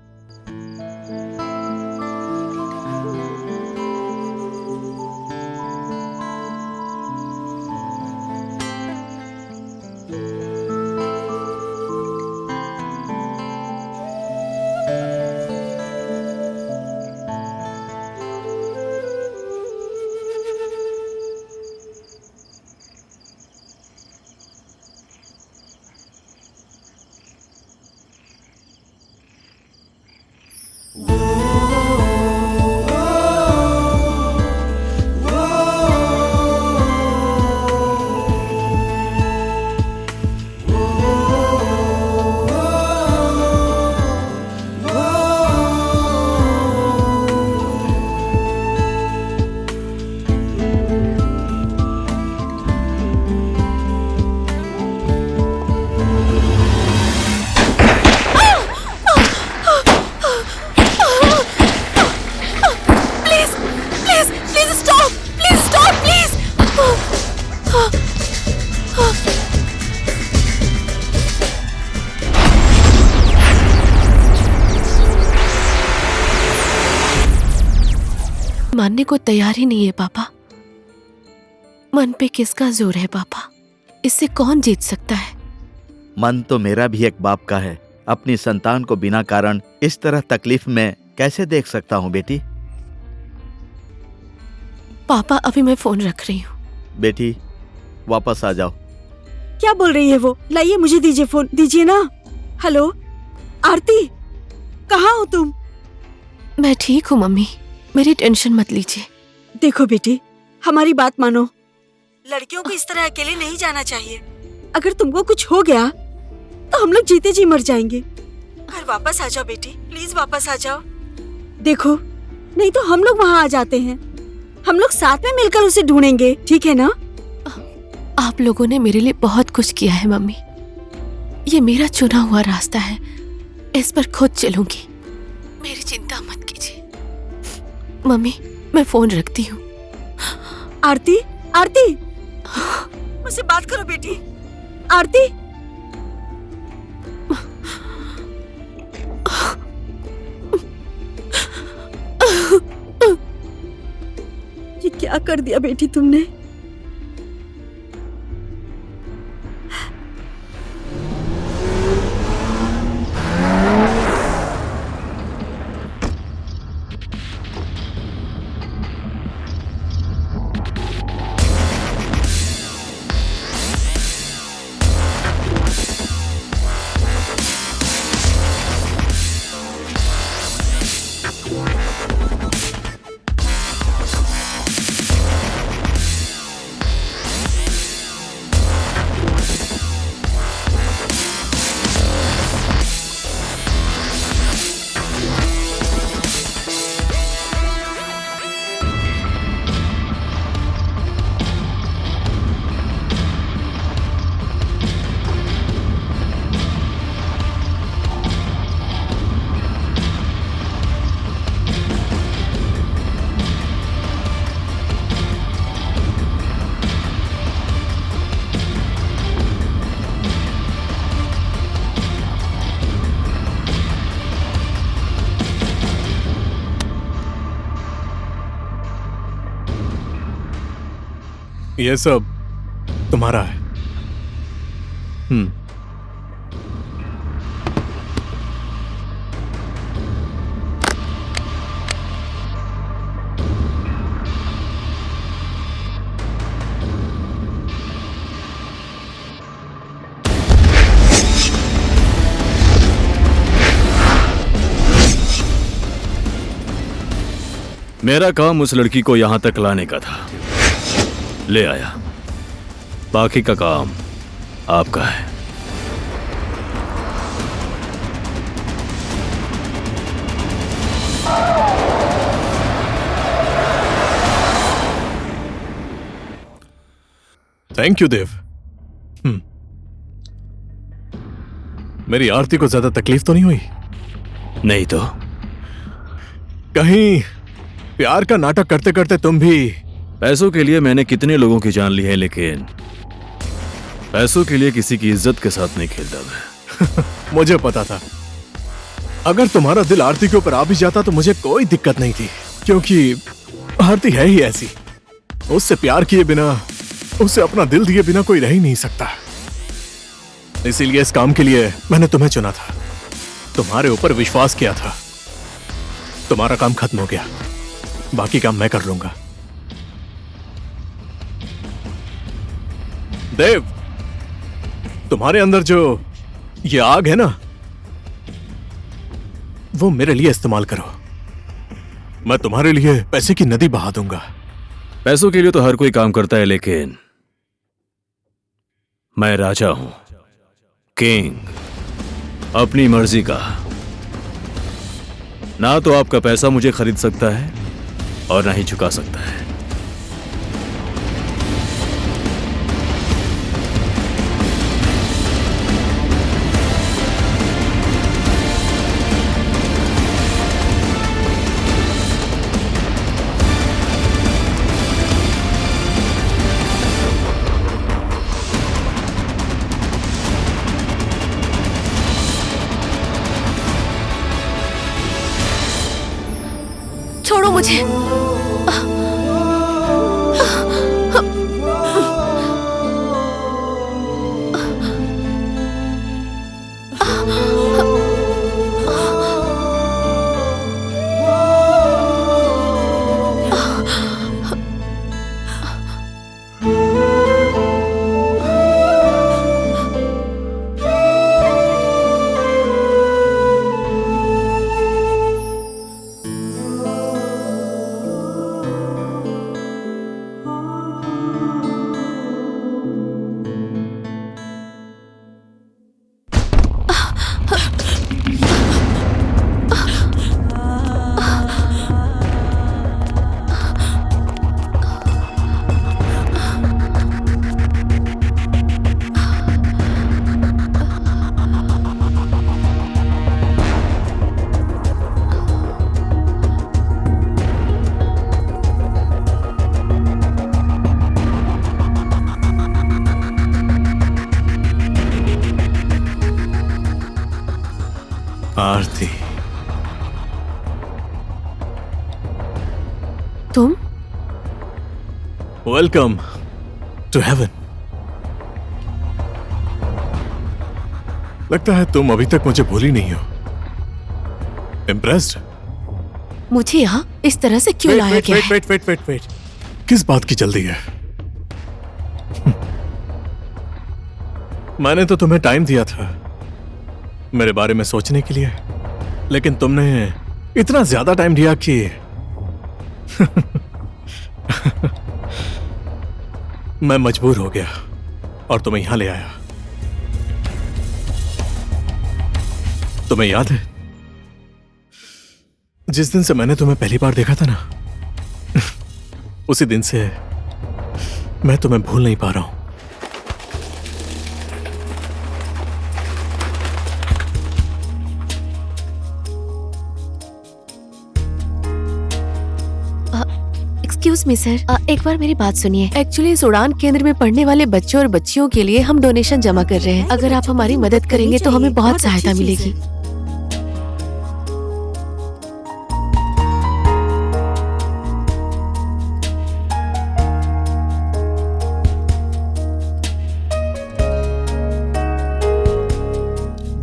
मानने को तैयार ही नहीं है पापा। मन पे किसका जोर है पापा? इससे कौन जीत सकता है? मन तो मेरा भी एक बाप का है। अपनी संतान को बिना कारण इस तरह तकलीफ में कैसे देख सकता हूँ बेटी? पापा अभी मैं फोन रख रही हूँ। बेटी वापस आ जाओ। क्या बोल रही है वो? लाइए मुझे दीजिए फोन, दीजिए ना। हेलो आरती, कहाँ हो तुम? मैं ठीक हूँ मम्मी, मेरी टेंशन मत लीजिए। देखो बेटी, हमारी बात मानो। लड़कियों को इस तरह अकेले नहीं जाना चाहिए। अगर तुमको कुछ हो गया तो हम लोग जीते जी मर जाएंगे। घर वापस आ जाओ बेटी, प्लीज वापस आ जाओ। देखो नहीं तो हम लोग वहाँ आ जाते हैं। हम लोग साथ में मिलकर उसे ढूंढेंगे, ठीक है ना? आप लोगों ने मेरे लिए बहुत कुछ किया है मम्मी। ये मेरा चुना हुआ रास्ता है, इस पर खुद चलूंगी। मेरी चिंता मत कीजिए मम्मी, मैं फोन रखती हूँ। आरती, आरती, मुझसे बात करो बेटी। आरती, ये क्या कर दिया बेटी तुमने? ये सब तुम्हारा है। मेरा काम उस लड़की को यहां तक लाने का था, ले आया। बाकी का काम आपका है। थैंक यू देव। मेरी आरती को ज्यादा तकलीफ तो नहीं हुई? नहीं तो कहीं प्यार का नाटक करते करते तुम भी? पैसों के लिए मैंने कितने लोगों की जान ली है, लेकिन पैसों के लिए किसी की इज्जत के साथ नहीं खेलता मैं। मुझे पता था अगर तुम्हारा दिल आरती के ऊपर आ भी जाता तो मुझे कोई दिक्कत नहीं थी, क्योंकि आरती है ही ऐसी। उससे प्यार किए बिना, उसे अपना दिल दिए बिना कोई रह ही नहीं सकता। इसीलिए इस काम के लिए मैंने तुम्हें चुना था, तुम्हारे ऊपर विश्वास किया था। तुम्हारा काम खत्म हो गया, बाकी काम मैं कर लूंगा। देव, तुम्हारे अंदर जो ये आग है ना, वो मेरे लिए इस्तेमाल करो। मैं तुम्हारे लिए पैसे की नदी बहा दूंगा। पैसों के लिए तो हर कोई काम करता है, लेकिन मैं राजा हूं, किंग, अपनी मर्जी का। ना तो आपका पैसा मुझे खरीद सकता है और ना ही चुका सकता है। छोड़ो मुझे। आरती, तुम? Welcome to heaven. लगता है तुम अभी तक मुझे भूली नहीं हो। इम्प्रेस्ड? मुझे यहाँ इस तरह से क्यों लाया गया है? वेट। किस बात की जल्दी है? मैंने तो तुम्हें टाइम दिया था मेरे बारे में सोचने के लिए, लेकिन तुमने इतना ज्यादा टाइम दिया कि मैं मजबूर हो गया और तुम्हें यहां ले आया। तुम्हें याद है जिस दिन से मैंने तुम्हें पहली बार देखा था ना, उसी दिन से मैं तुम्हें भूल नहीं पा रहा हूं। एक्सक्यूज मी सर, एक बार मेरी बात सुनिए। एक्चुअली इस उड़ान केंद्र में पढ़ने वाले बच्चों और बच्चियों के लिए हम डोनेशन जमा कर रहे हैं। अगर आप हमारी मदद करेंगे तो हमें बहुत सहायता मिलेगी।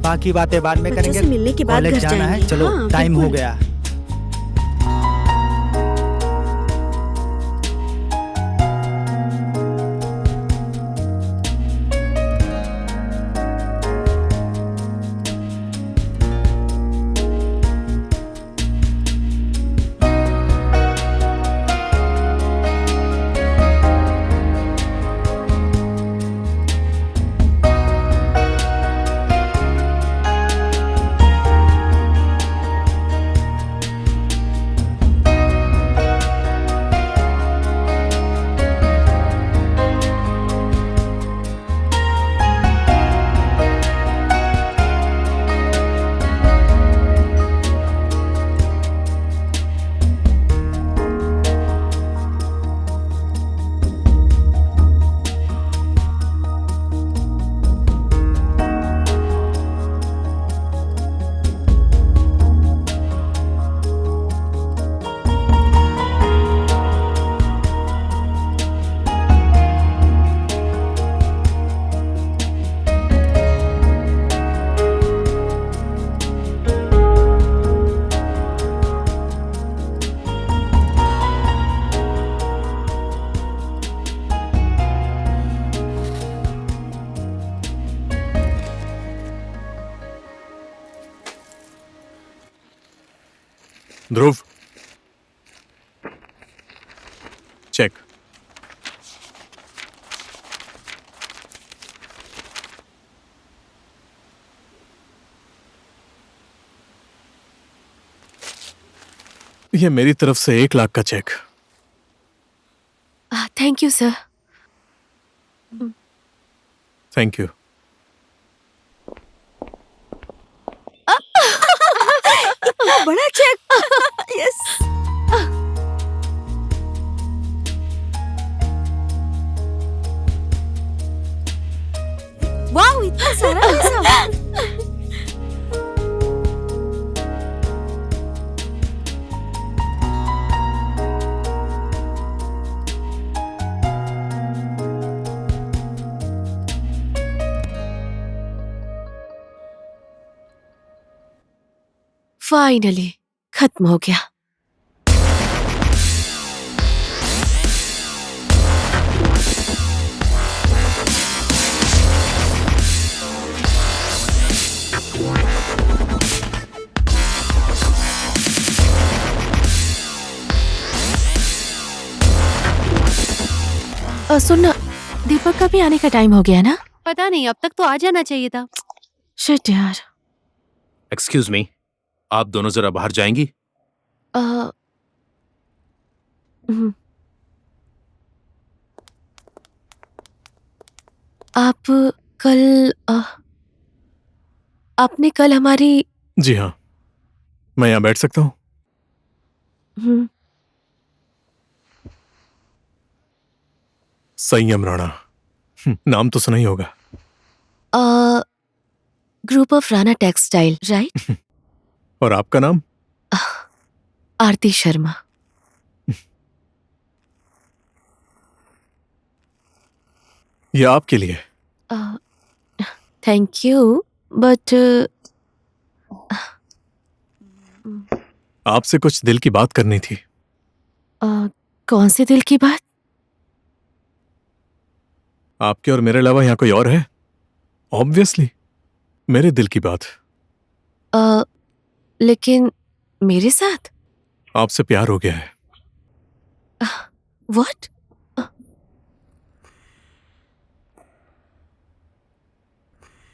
बाकी बातें बाद में बच्चों करेंगे। से मिलने के बाद कॉलेज घर जाना है, जाएंगे। चलो हाँ, टाइम हो बिल्कुल। गया। ध्रुव, चेक। ये मेरी तरफ से 1 लाख का check. Thank you sir. Thank you. बड़ा चेक। यस। वाह, इतना सारा पैसा। फाइनली खत्म हो गया। सुनना, दीपक का भी आने का टाइम हो गया ना? पता नहीं, अब तक तो आ जाना चाहिए था। शिट यार। एक्सक्यूज मी, आप दोनों जरा बाहर जाएंगी? आप कल आपने कल हमारी जी हाँ, मैं यहाँ बैठ सकता हूँ? संयम राणा, नाम तो सुना ही होगा। Group of Rana textile, right? और आपका नाम? आरती शर्मा। ये आपके लिए। थैंक यू, बट आपसे कुछ दिल की बात करनी थी। कौन सी दिल की बात? आपके और मेरे अलावा यहाँ कोई और है? ऑब्वियसली मेरे दिल की बात। लेकिन मेरे साथ? आपसे प्यार हो गया है। What?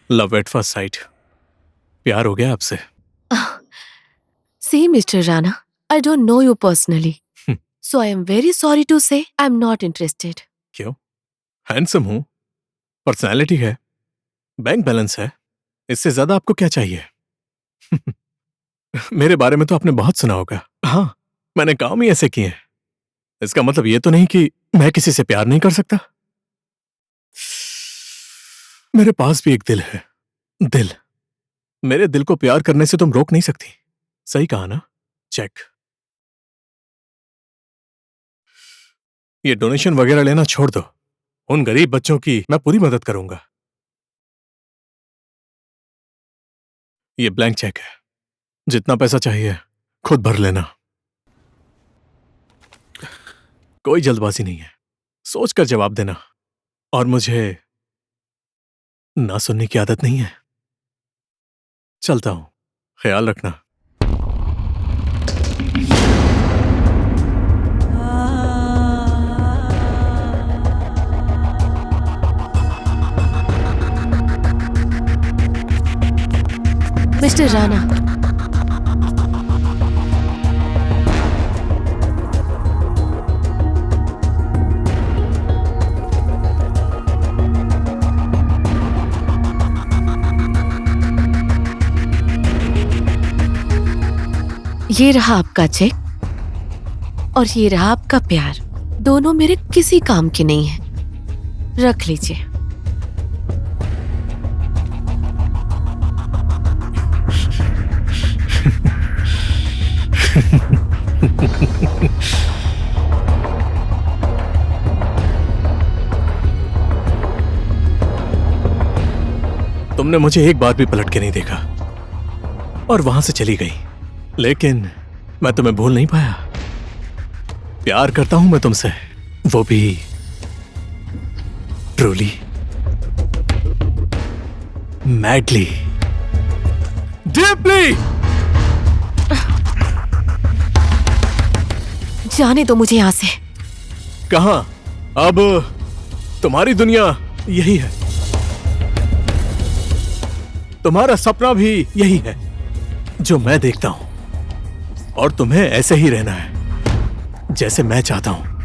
Love at first sight. प्यार हो गया आपसे। See, Mr. Rana, I don't know you personally. So I am very sorry to say I am not interested. क्यों? हैंडसम हूं, पर्सनालिटी है, बैंक बैलेंस है, इससे ज्यादा आपको क्या चाहिए? मेरे बारे में तो आपने बहुत सुना होगा। हाँ, मैंने काम ही ऐसे किए हैं। इसका मतलब ये तो नहीं कि मैं किसी से प्यार नहीं कर सकता। मेरे पास भी एक दिल है। दिल। मेरे दिल को प्यार करने से तुम रोक नहीं सकती। सही कहा ना? चेक। ये डोनेशन वगैरह लेना छोड़ दो। उन गरीब बच्चों की मैं पूरी मदद करूंगा। ये ब्लैंक चेक है। जितना पैसा चाहिए खुद भर लेना। कोई जल्दबाजी नहीं है। सोचकर जवाब देना। और मुझे ना सुनने की आदत नहीं है। चलता हूं, ख्याल रखना। मिस्टर राणा, ये रहा आपका चेक और ये रहा आपका प्यार। दोनों मेरे किसी काम के नहीं है। रख लीजिए। तुमने मुझे एक बार भी पलट के नहीं देखा और वहां से चली गई। लेकिन मैं तुम्हें भूल नहीं पाया। प्यार करता हूं मैं तुमसे, वो भी ट्रूली, मैडली, डीपली। जाने दो मुझे यहाँ से। कहाँ? अब तुम्हारी दुनिया यही है, तुम्हारा सपना भी यही है जो मैं देखता हूं, और तुम्हें ऐसे ही रहना है जैसे मैं चाहता हूं।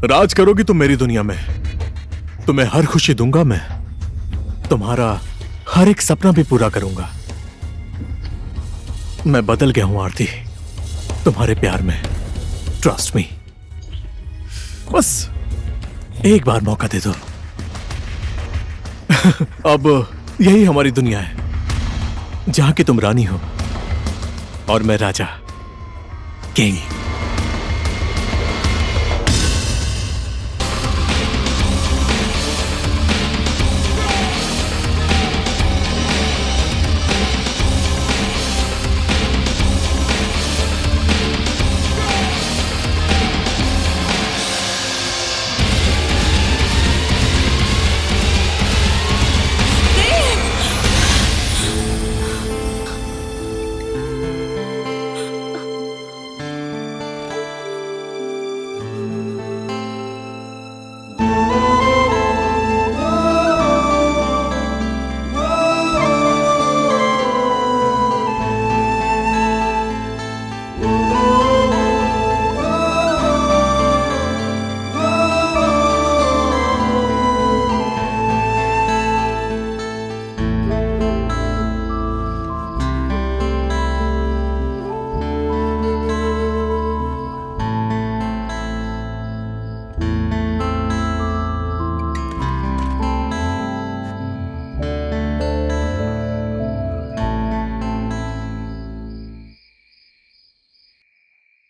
राज करोगी तुम मेरी दुनिया में, तुम्हें हर खुशी दूंगा मैं, तुम्हारा हर एक सपना भी पूरा करूंगा। मैं बदल गया हूं आरती, तुम्हारे प्यार में, ट्रस्ट मी। बस एक बार मौका दे दो। अब यही हमारी दुनिया है, जहां की तुम रानी हो और मैं राजा, किंग।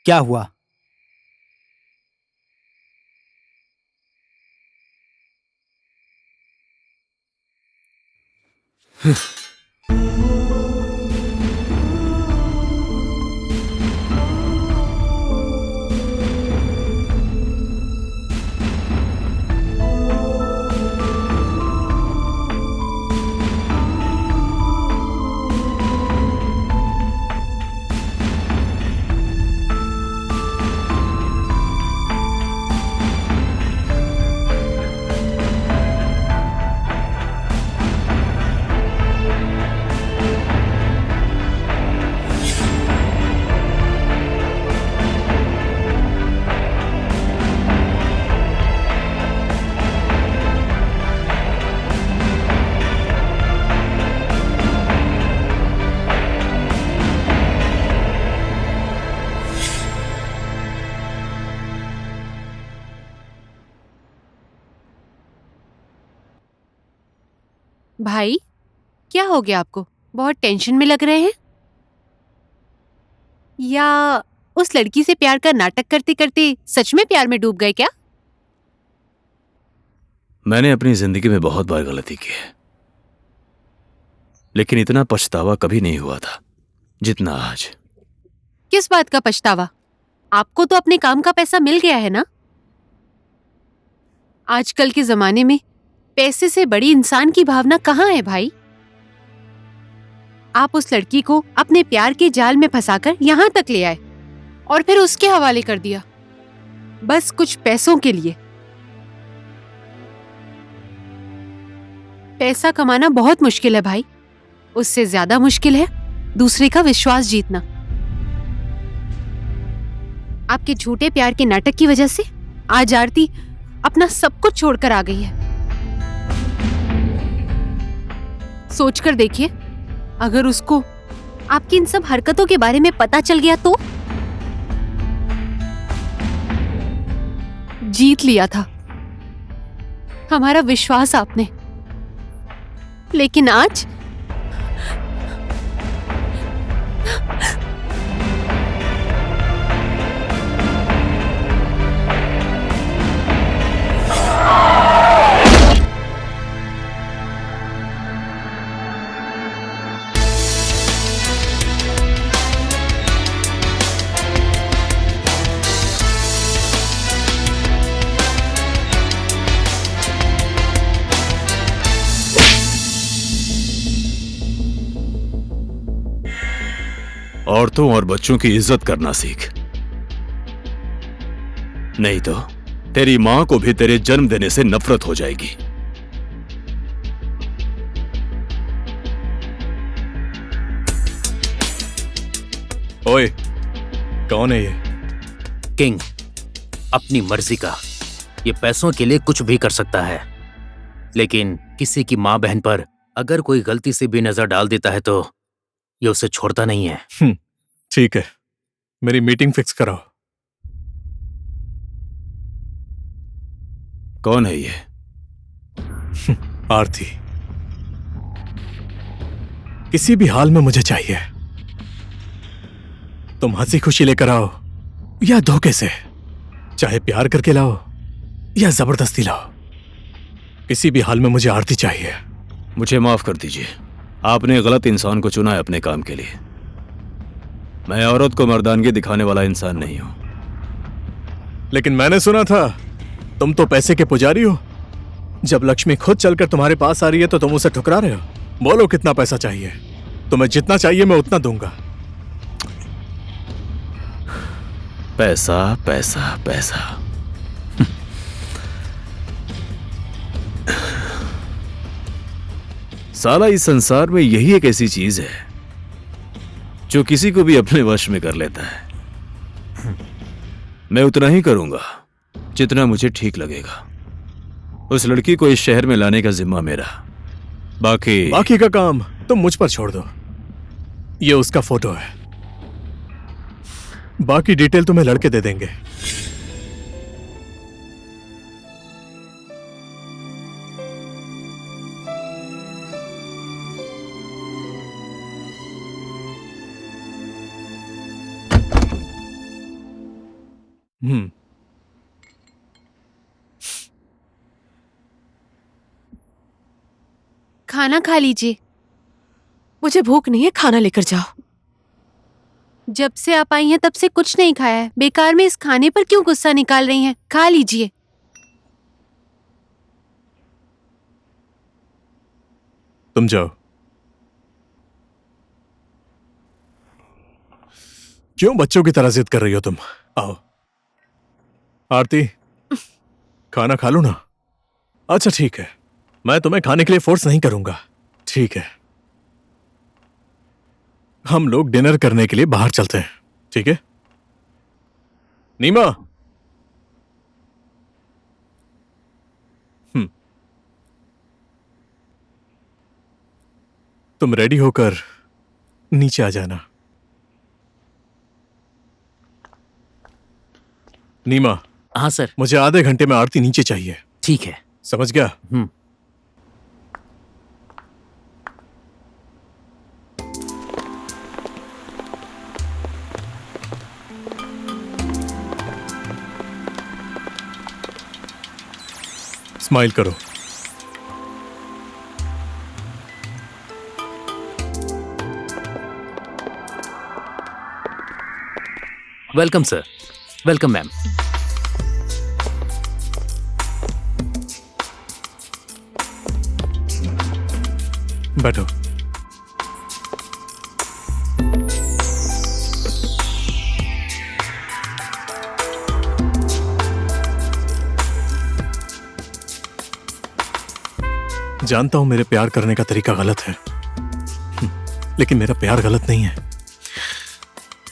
क्या हुआ? भाई, क्या हो गया आपको? बहुत टेंशन में लग रहे हैं? या उस लड़की से प्यार का नाटक करते करते सच में प्यार में डूब गए क्या? मैंने अपनी जिंदगी में बहुत बार गलती की है, लेकिन इतना पछतावा कभी नहीं हुआ था जितना आज। किस बात का पछतावा? आपको तो अपने काम का पैसा मिल गया है ना? आजकल के जमाने में पैसे से बड़ी इंसान की भावना कहाँ है भाई? आप उस लड़की को अपने प्यार के जाल में फंसाकर यहाँ तक ले आए और फिर उसके हवाले कर दिया, बस कुछ पैसों के लिए। पैसा कमाना बहुत मुश्किल है भाई, उससे ज्यादा मुश्किल है दूसरे का विश्वास जीतना। आपके झूठे प्यार के नाटक की वजह से आज आरती अपना सब कुछ छोड़कर आ गई है। सोचकर देखिए, अगर उसको आपकी इन सब हरकतों के बारे में पता चल गया तो? जीत लिया था हमारा विश्वास आपने, लेकिन आज औरतों और बच्चों की इज्जत करना सीख, नहीं तो तेरी मां को भी तेरे जन्म देने से नफरत हो जाएगी। ओए, कौन है ये? किंग अपनी मर्जी का, ये पैसों के लिए कुछ भी कर सकता है, लेकिन किसी की माँ बहन पर अगर कोई गलती से भी नजर डाल देता है तो ये उसे छोड़ता नहीं है। ठीक है, मेरी मीटिंग फिक्स कराओ। कौन है ये? आरती। किसी भी हाल में मुझे चाहिए। तुम हंसी खुशी लेकर आओ या धोखे से, चाहे प्यार करके लाओ या जबरदस्ती लाओ, किसी भी हाल में मुझे आरती चाहिए। मुझे माफ कर दीजिए, आपने गलत इंसान को चुना है अपने काम के लिए। मैं औरत को मर्दानगी दिखाने वाला इंसान नहीं हूं। लेकिन मैंने सुना था तुम तो पैसे के पुजारी हो। जब लक्ष्मी खुद चलकर तुम्हारे पास आ रही है तो तुम उसे ठुकरा रहे हो। बोलो कितना पैसा चाहिए? तुम्हें जितना चाहिए मैं उतना दूंगा। पैसा पैसा पैसा। साला इस संसार में यही एक ऐसी चीज है जो किसी को भी अपने वश में कर लेता है। मैं उतना ही करूंगा जितना मुझे ठीक लगेगा। उस लड़की को इस शहर में लाने का जिम्मा मेरा। बाकी का काम तुम मुझ पर छोड़ दो। ये उसका फोटो है, बाकी डिटेल तुम्हें लड़के दे देंगे। खाना खा लीजिए। मुझे भूख नहीं है, खाना लेकर जाओ। जब से आप आई हैं तब से कुछ नहीं खाया है। बेकार में इस खाने पर क्यों गुस्सा निकाल रही हैं? खा लीजिए। तुम जाओ। क्यों बच्चों की तरह जिद कर रही हो तुम? आओ। आरती, खाना खा लो ना। अच्छा ठीक है, मैं तुम्हें खाने के लिए फोर्स नहीं करूंगा। ठीक है, हम लोग डिनर करने के लिए बाहर चलते हैं। ठीक है नीमा? तुम रेडी होकर नीचे आ जाना। नीमा। हाँ सर। मुझे आधे घंटे में आरती नीचे चाहिए। ठीक है। समझ गया? स्माइल करो। Welcome sir. Welcome ma'am. बैठो। जानता हूं मेरे प्यार करने का तरीका गलत है, लेकिन मेरा प्यार गलत नहीं है।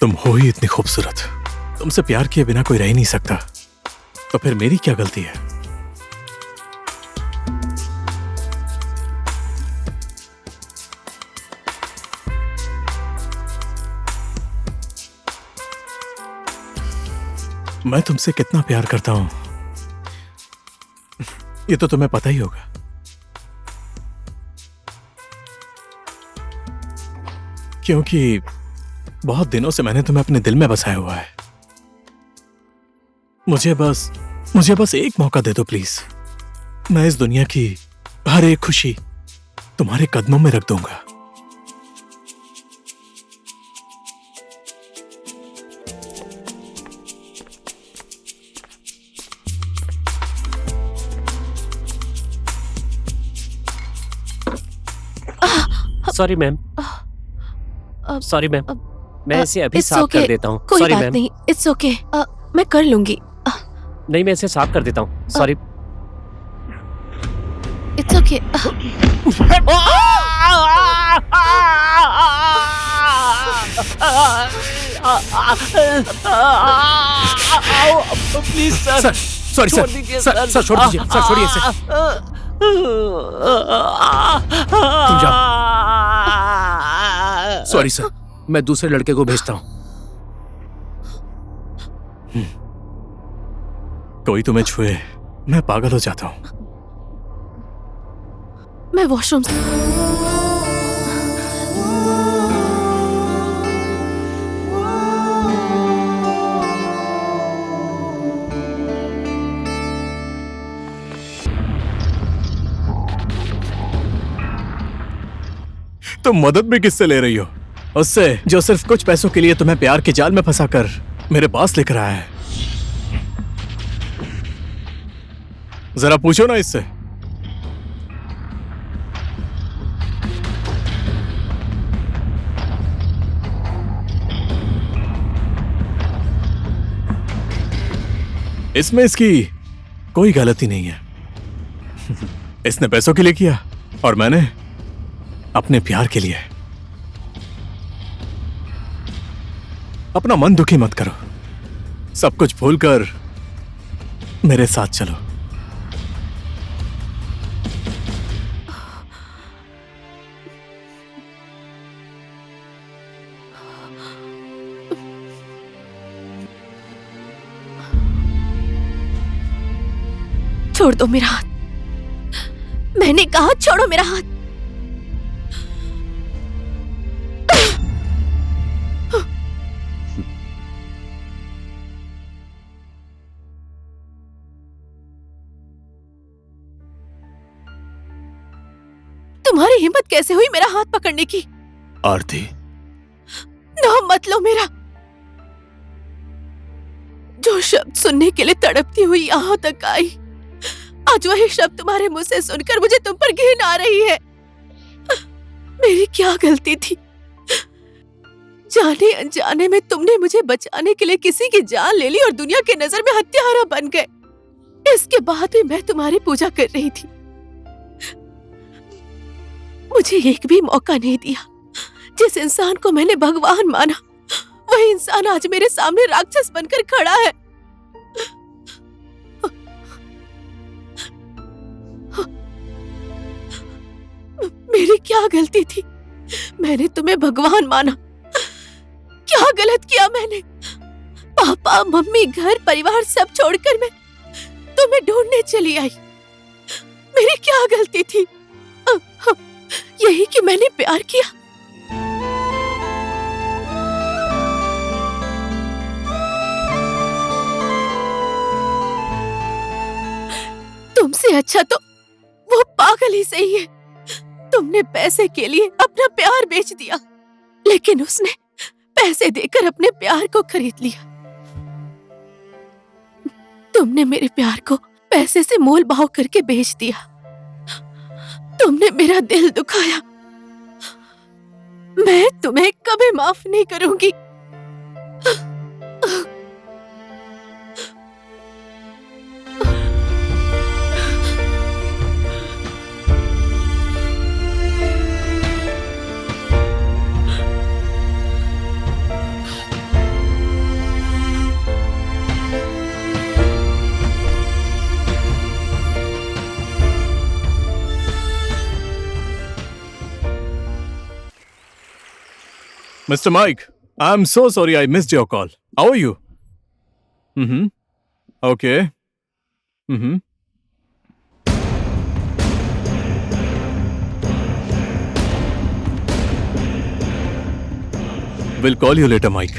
तुम हो ही इतनी खूबसूरत। तुमसे प्यार किए बिना कोई रह ही नहीं सकता, तो फिर मेरी क्या गलती है? मैं तुमसे कितना प्यार करता हूं ये तो तुम्हें पता ही होगा। क्योंकि बहुत दिनों से मैंने तुम्हें अपने दिल में बसाया हुआ है। मुझे बस एक मौका दे दो प्लीज। मैं इस दुनिया की हर एक खुशी तुम्हारे कदमों में रख दूंगा। Sorry ma'am. Sorry ma'am. मैं इसे अभी it's साफ okay, कर देता हूँ। कोई सॉरी बात मैम। नहीं, इट्स ओके, मैं कर लूंगी। नहीं, मैं इसे साफ कर देता हूँ। Sorry. It's okay. Please sir, sir sorry छोड़ सर, दीजिए सर सर छोड़ दीजिए, सर छोड़िए इसे। तुम जाओ। सॉरी सर, मैं दूसरे लड़के को भेजता हूँ। कोई तुम्हें छुए मैं पागल हो जाता हूँ। मैं वॉशरूम तुम मदद भी किससे ले रही हो? उससे जो सिर्फ कुछ पैसों के लिए तुम्हें प्यार के जाल में फंसाकर मेरे पास लेकर आया है। जरा पूछो ना इससे। इसमें इसकी कोई गलती नहीं है। इसने पैसों के लिए किया और मैंने अपने प्यार के लिए। अपना मन दुखी मत करो, सब कुछ भूलकर मेरे साथ चलो। छोड़ दो मेरा हाथ, मैंने कहा छोड़ो मेरा हाथ। तुम्हारी हिम्मत कैसे हुई मेरा हाथ पकड़ने की? आरती, नाम मत लो मेरा। जो शब्द सुनने के लिए तड़पती हुई यहाँ तक आई, आज वही शब्द तुम्हारे मुंह से सुनकर मुझे तुम पर घिन आ रही है। मेरी क्या गलती थी? जाने अनजाने में तुमने मुझे बचाने के लिए किसी की जान ले ली और दुनिया की नजर में हत्यारा बन गए। इसके बाद भी मैं तुम्हारी पूजा कर रही थी। मुझे एक भी मौका नहीं दिया। जिस इंसान को मैंने भगवान माना, वही इंसान आज मेरे सामने राक्षस बनकर खड़ा है। मेरी क्या गलती थी? मैंने तुम्हें भगवान माना। क्या गलत किया मैंने? पापा, मम्मी, घर परिवार सब छोड़कर मैं तुम्हें ढूंढने चली आई। मेरी क्या गलती थी? यही कि मैंने प्यार किया। तुमसे अच्छा तो वो पागल ही सही है। तुमने पैसे के लिए अपना प्यार बेच दिया, लेकिन उसने पैसे देकर अपने प्यार को खरीद लिया। तुमने मेरे प्यार को पैसे से मोल भाव करके बेच दिया। तुमने मेरा दिल दुखाया। मैं तुम्हें कभी माफ नहीं करूंगी। Mr. Mike, I'm so sorry I missed your call. How are you? Okay. We'll call you later, Mike.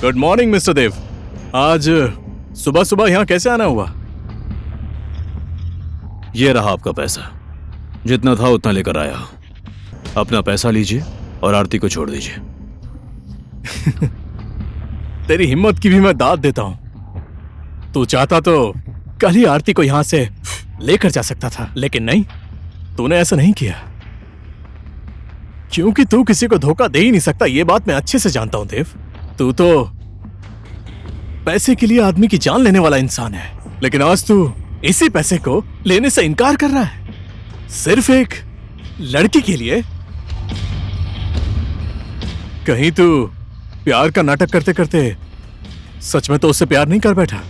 Good morning, Mr. Dev. आज सुबह सुबह यहाँ कैसे आना हुआ? ये रहा आपका पैसा, जितना था उतना लेकर आया। अपना पैसा लीजिए और आरती को छोड़ दीजिए। तेरी हिम्मत की भी मैं दाद देता हूं। तू चाहता तो कल ही आरती को यहां से लेकर जा सकता था, लेकिन नहीं, तूने ऐसा नहीं किया। क्योंकि तू किसी को धोखा दे ही नहीं सकता, ये बात मैं अच्छे से जानता हूं देव। तू तो पैसे के लिए आदमी की जान लेने वाला इंसान है, लेकिन आज तू इसी पैसे को लेने से इनकार कर रहा है सिर्फ एक लड़की के लिए। कहीं तू प्यार का नाटक करते करते सच में तो उससे प्यार नहीं कर बैठा?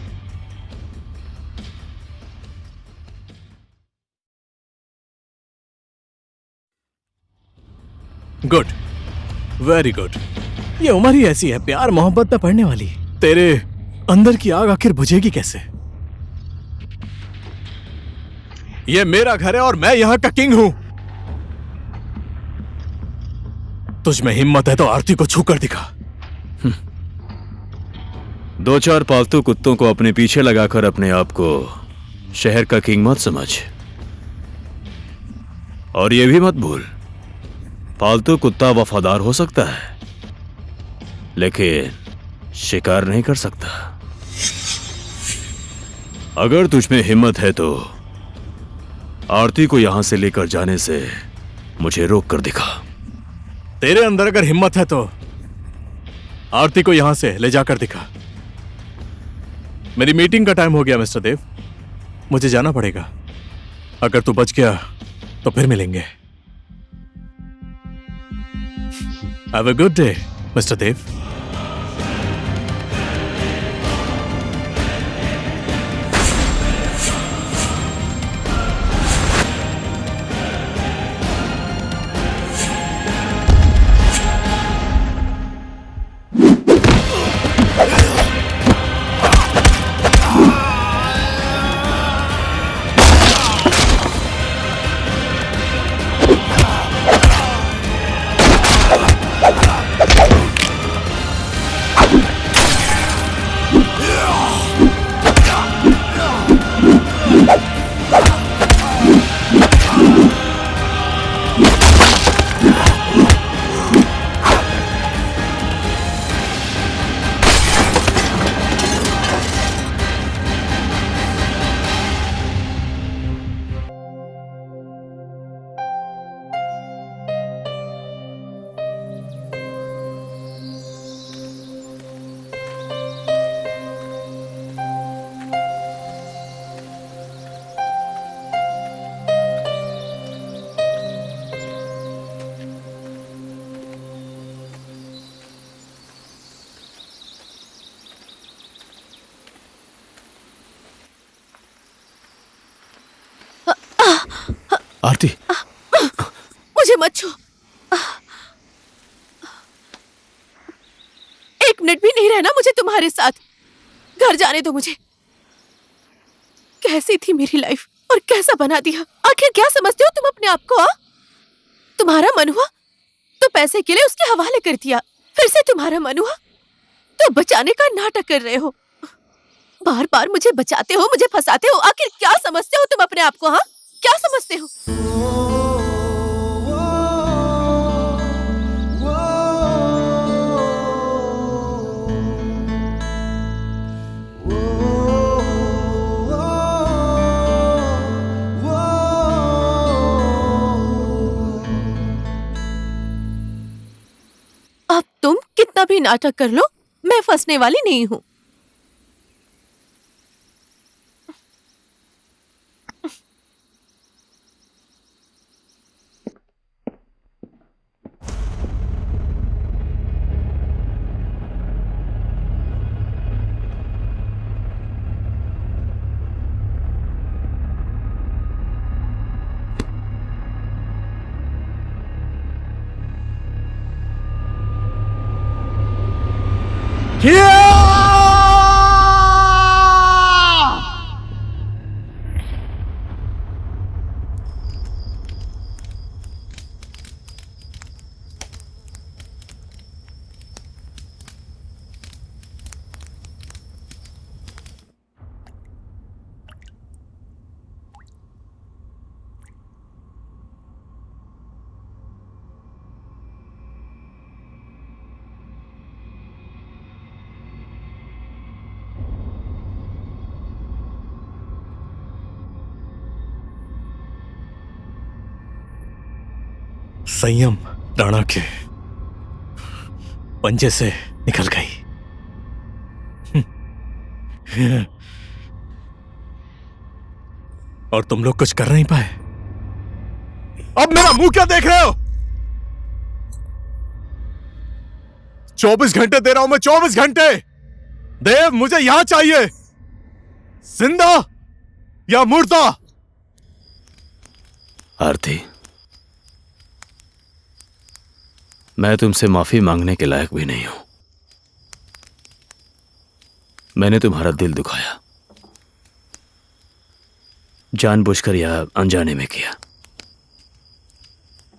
Good, very good. ये उम्र ही ऐसी है, प्यार मोहब्बत में पड़ने वाली। तेरे अंदर की आग आखिर बुझेगी कैसे? ये मेरा घर है और मैं यहां का किंग हूं। तुझ में हिम्मत है तो आरती को छू कर दिखा। 2-4 पालतू कुत्तों को अपने पीछे लगाकर अपने आप को शहर का किंग मत समझ। और ये भी मत भूल, पालतू कुत्ता वफादार हो सकता है लेकिन शिकार नहीं कर सकता। अगर तुझ में हिम्मत है तो आरती को यहां से लेकर जाने से मुझे रोक कर दिखा। तेरे अंदर अगर हिम्मत है तो आरती को यहां से ले जाकर दिखा। मेरी मीटिंग का टाइम हो गया मिस्टर देव, मुझे जाना पड़ेगा। अगर तू बच गया तो फिर मिलेंगे। Have a good day mister Dev. Aarti, मुझे मत छू। एक मिनट भी नहीं रहना मुझे तुम्हारे साथ। घर जाने दो मुझे। कैसी थी मेरी लाइफ और कैसा बना दिया। आखिर क्या समझते हो तुम अपने आप को? तुम्हारा मन हुआ तो पैसे के लिए उसके हवाले कर दिया, फिर से तुम्हारा मन हुआ तो बचाने का नाटक कर रहे हो। बार बार मुझे बचाते हो, मुझे फंसाते हो। आखिर क्या समझते हो तुम अपने आप को? हाँ, क्या समझते हो? अब तुम कितना भी नाटक कर लो, मैं फंसने वाली नहीं हूं। संयम राणा के पंजे से निकल गई। और तुम लोग कुछ कर नहीं पाए। अब मेरा मुंह क्या देख रहे हो? 24 घंटे दे रहा हूं मैं, 24 घंटे। देव, मुझे यहां चाहिए, जिंदा या मुर्दा। आरती, मैं तुमसे माफी मांगने के लायक भी नहीं हूं। मैंने तुम्हारा दिल दुखाया, जानबूझकर या अनजाने में किया।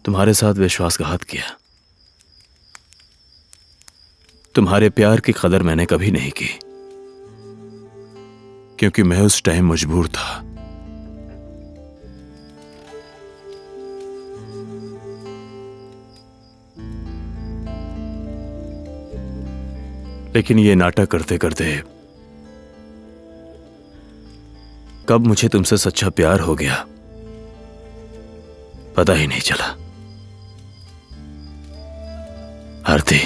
तुम्हारे साथ विश्वासघात किया। तुम्हारे प्यार की कदर मैंने कभी नहीं की, क्योंकि मैं उस टाइम मजबूर था। लेकिन ये नाटक करते करते कब मुझे तुमसे सच्चा प्यार हो गया पता ही नहीं चला। आरती,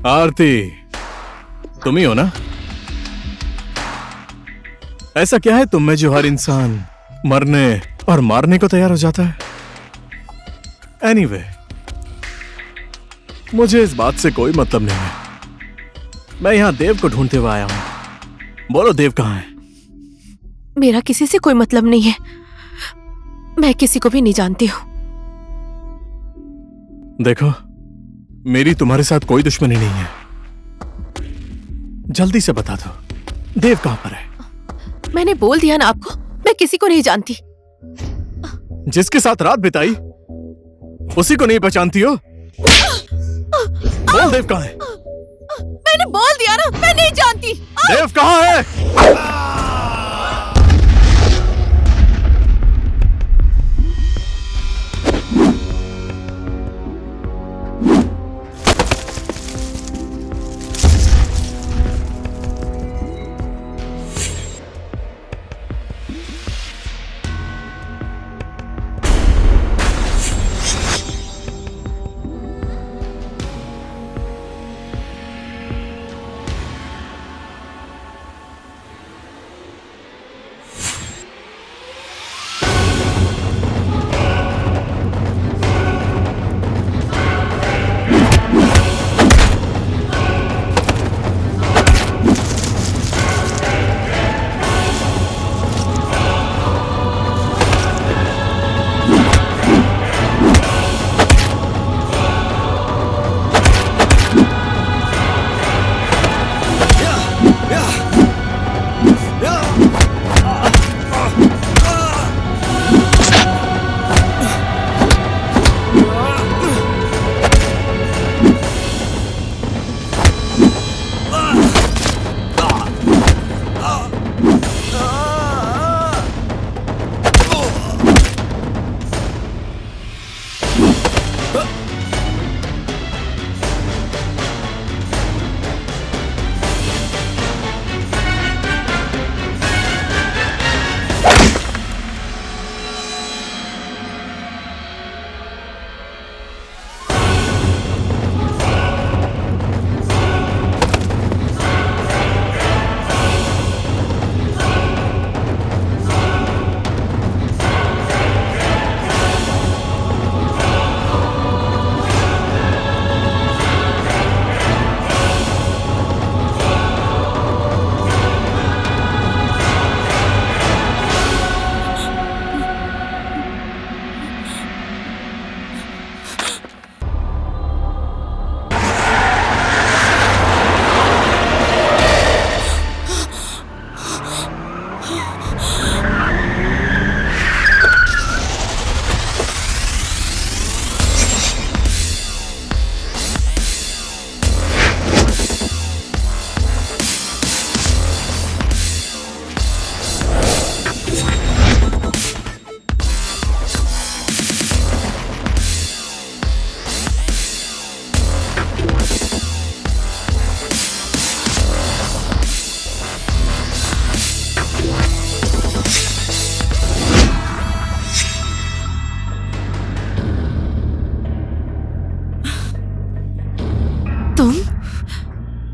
आरती, तुम ही हो ना? ऐसा क्या है तुम में जो हर इंसान मरने और मारने को तैयार हो जाता है? एनीवे, मुझे इस बात से कोई मतलब नहीं है। मैं यहां देव को ढूंढते हुए आया हूं। बोलो, देव कहां है? मेरा किसी से कोई मतलब नहीं है। मैं किसी को भी नहीं जानती हूँ। देखो, मेरी तुम्हारे साथ कोई दुश्मनी नहीं है। जल्दी से बता दो, देव कहां पर है? मैंने बोल दिया ना आपको, मैं किसी को नहीं जानती। जिसके साथ रात बिताई उसी को नहीं पहचानती हो? बोल, देव कहां है? मैंने बोल दिया ना, मैं नहीं जानती। देव कहां है?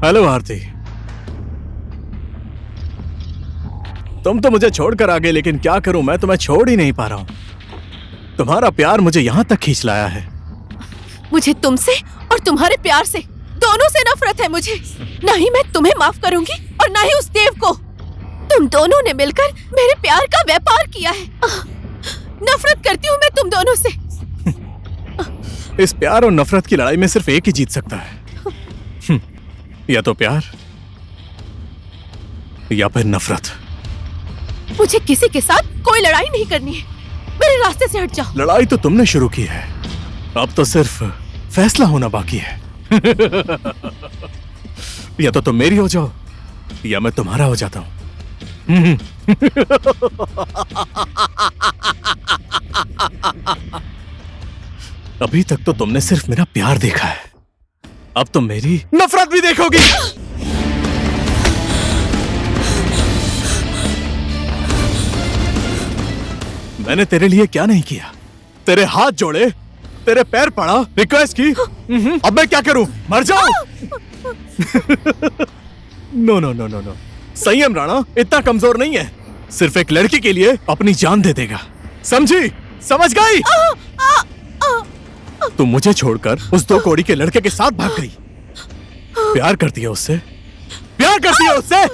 हेलो आरती। तुम तो मुझे छोड़कर आ गए, लेकिन क्या करूं, मैं तुम्हें छोड़ ही नहीं पा रहा हूं। तुम्हारा प्यार मुझे यहां तक खींच लाया है। मुझे तुमसे और तुम्हारे प्यार से दोनों से नफरत है मुझे। ना ही मैं तुम्हें माफ करूंगी और ना ही उस देव को। तुम दोनों ने मिलकर मेरे प्यार का व्यापार किया है। नफरत करती हूँ मैं तुम दोनों से। इस प्यार और नफरत की लड़ाई में सिर्फ एक ही जीत सकता है, या तो प्यार या फिर नफरत। मुझे किसी के साथ कोई लड़ाई नहीं करनी है। मेरे रास्ते से हट जाओ। लड़ाई तो तुमने शुरू की है, अब तो सिर्फ फैसला होना बाकी है। या तो तुम मेरी हो जाओ या मैं तुम्हारा हो जाता हूं। अभी तक तो तुमने सिर्फ मेरा प्यार देखा है, अब तुम मेरी नफरत भी देखोगी। मैंने तेरे लिए क्या नहीं किया? तेरे हाथ जोड़े, तेरे पैर पड़ा, रिक्वेस्ट की। अब मैं क्या करूं? मर जाऊं? No no no no no, Sanyam Rana इतना कमजोर नहीं है। सिर्फ एक लड़की के लिए अपनी जान दे देगा, समझी? समझ गई? तुम मुझे छोड़कर उस 2 कौड़ी के लड़के के साथ भाग गई। प्यार करती है उससे, प्यार करती है उससे।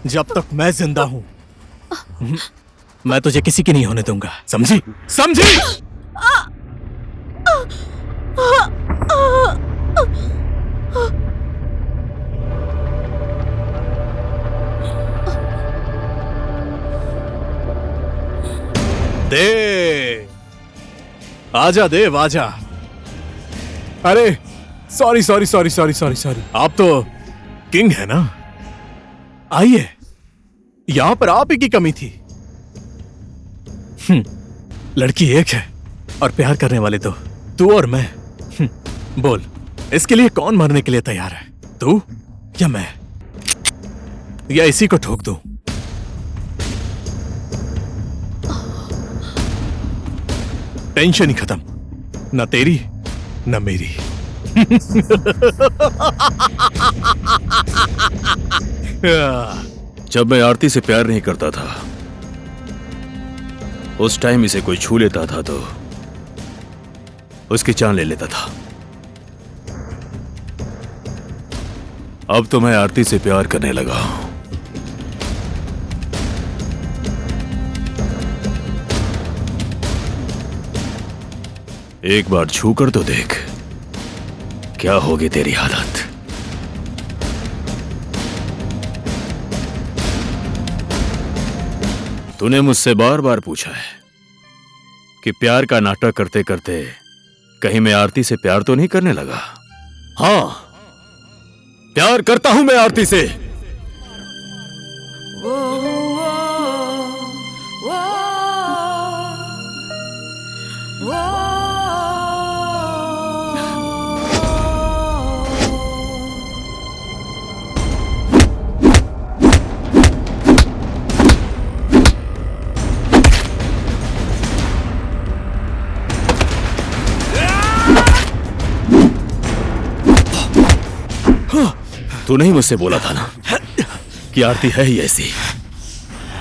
जब तक मैं जिंदा हूं, मैं तुझे किसी की नहीं होने दूंगा, समझी? समझी? देव, आजा देव, आजा। अरे sorry sorry sorry sorry sorry sorry, आप तो किंग है ना। आइए, यहां पर आप ही की कमी थी। लड़की एक है और प्यार करने वाले दो, तू और मैं। बोल, इसके लिए कौन मरने के लिए तैयार है, तू या मैं, या इसी को ठोक दूं? टेंशन ही खत्म, न तेरी न मेरी। जब मैं आरती से प्यार नहीं करता था, उस टाइम इसे कोई छू लेता था तो उसकी जान ले लेता था। अब तो मैं आरती से प्यार करने लगा हूं। एक बार छू कर तो देख, क्या होगी तेरी हालत। तूने मुझसे बार बार पूछा है कि प्यार का नाटक करते करते कहीं मैं आरती से प्यार तो नहीं करने लगा। हाँ, प्यार करता हूं मैं आरती से। तूने ही मुझसे बोला था ना कि आरती है ही ऐसी,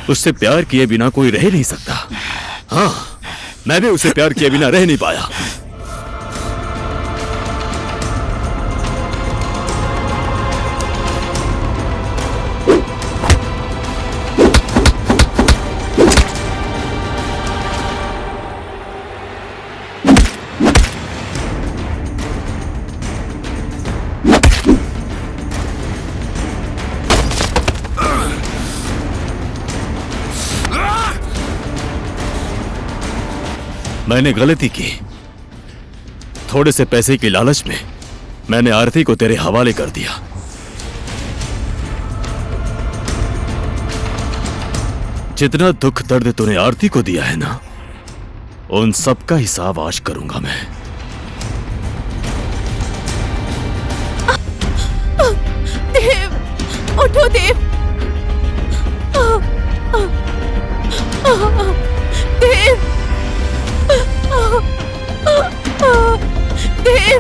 उससे प्यार किए बिना कोई रह नहीं सकता। हाँ, मैं भी उसे प्यार किए बिना रह नहीं पाया। मैंने गलती की, थोड़े से पैसे की लालच में मैंने आरती को तेरे हवाले कर दिया। जितना दुख दर्द तूने आरती को दिया है ना, उन सब का हिसाब आज करूंगा मैं। देव, उठो देव। देव, देव,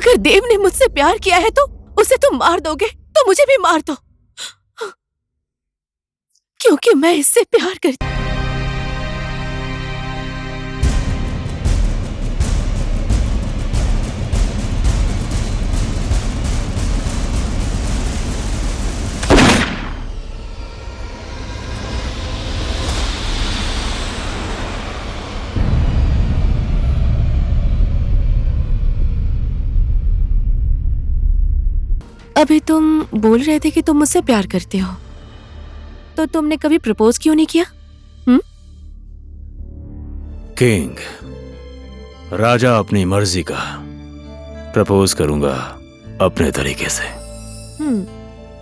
अगर देव ने मुझसे प्यार किया है तो उसे तुम मार दोगे तो मुझे भी मार दो, क्योंकि मैं इससे प्यार करती। अभी तुम बोल रहे थे कि तुम मुझसे प्यार करते हो, तो तुमने कभी प्रपोज क्यों नहीं किया? किंग, राजा अपनी मर्जी का प्रपोज करूंगा अपने तरीके से।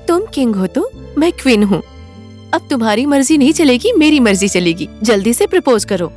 तुम किंग हो तो मैं क्वीन हूँ। अब तुम्हारी मर्जी नहीं चलेगी, मेरी मर्जी चलेगी। जल्दी से प्रपोज करो।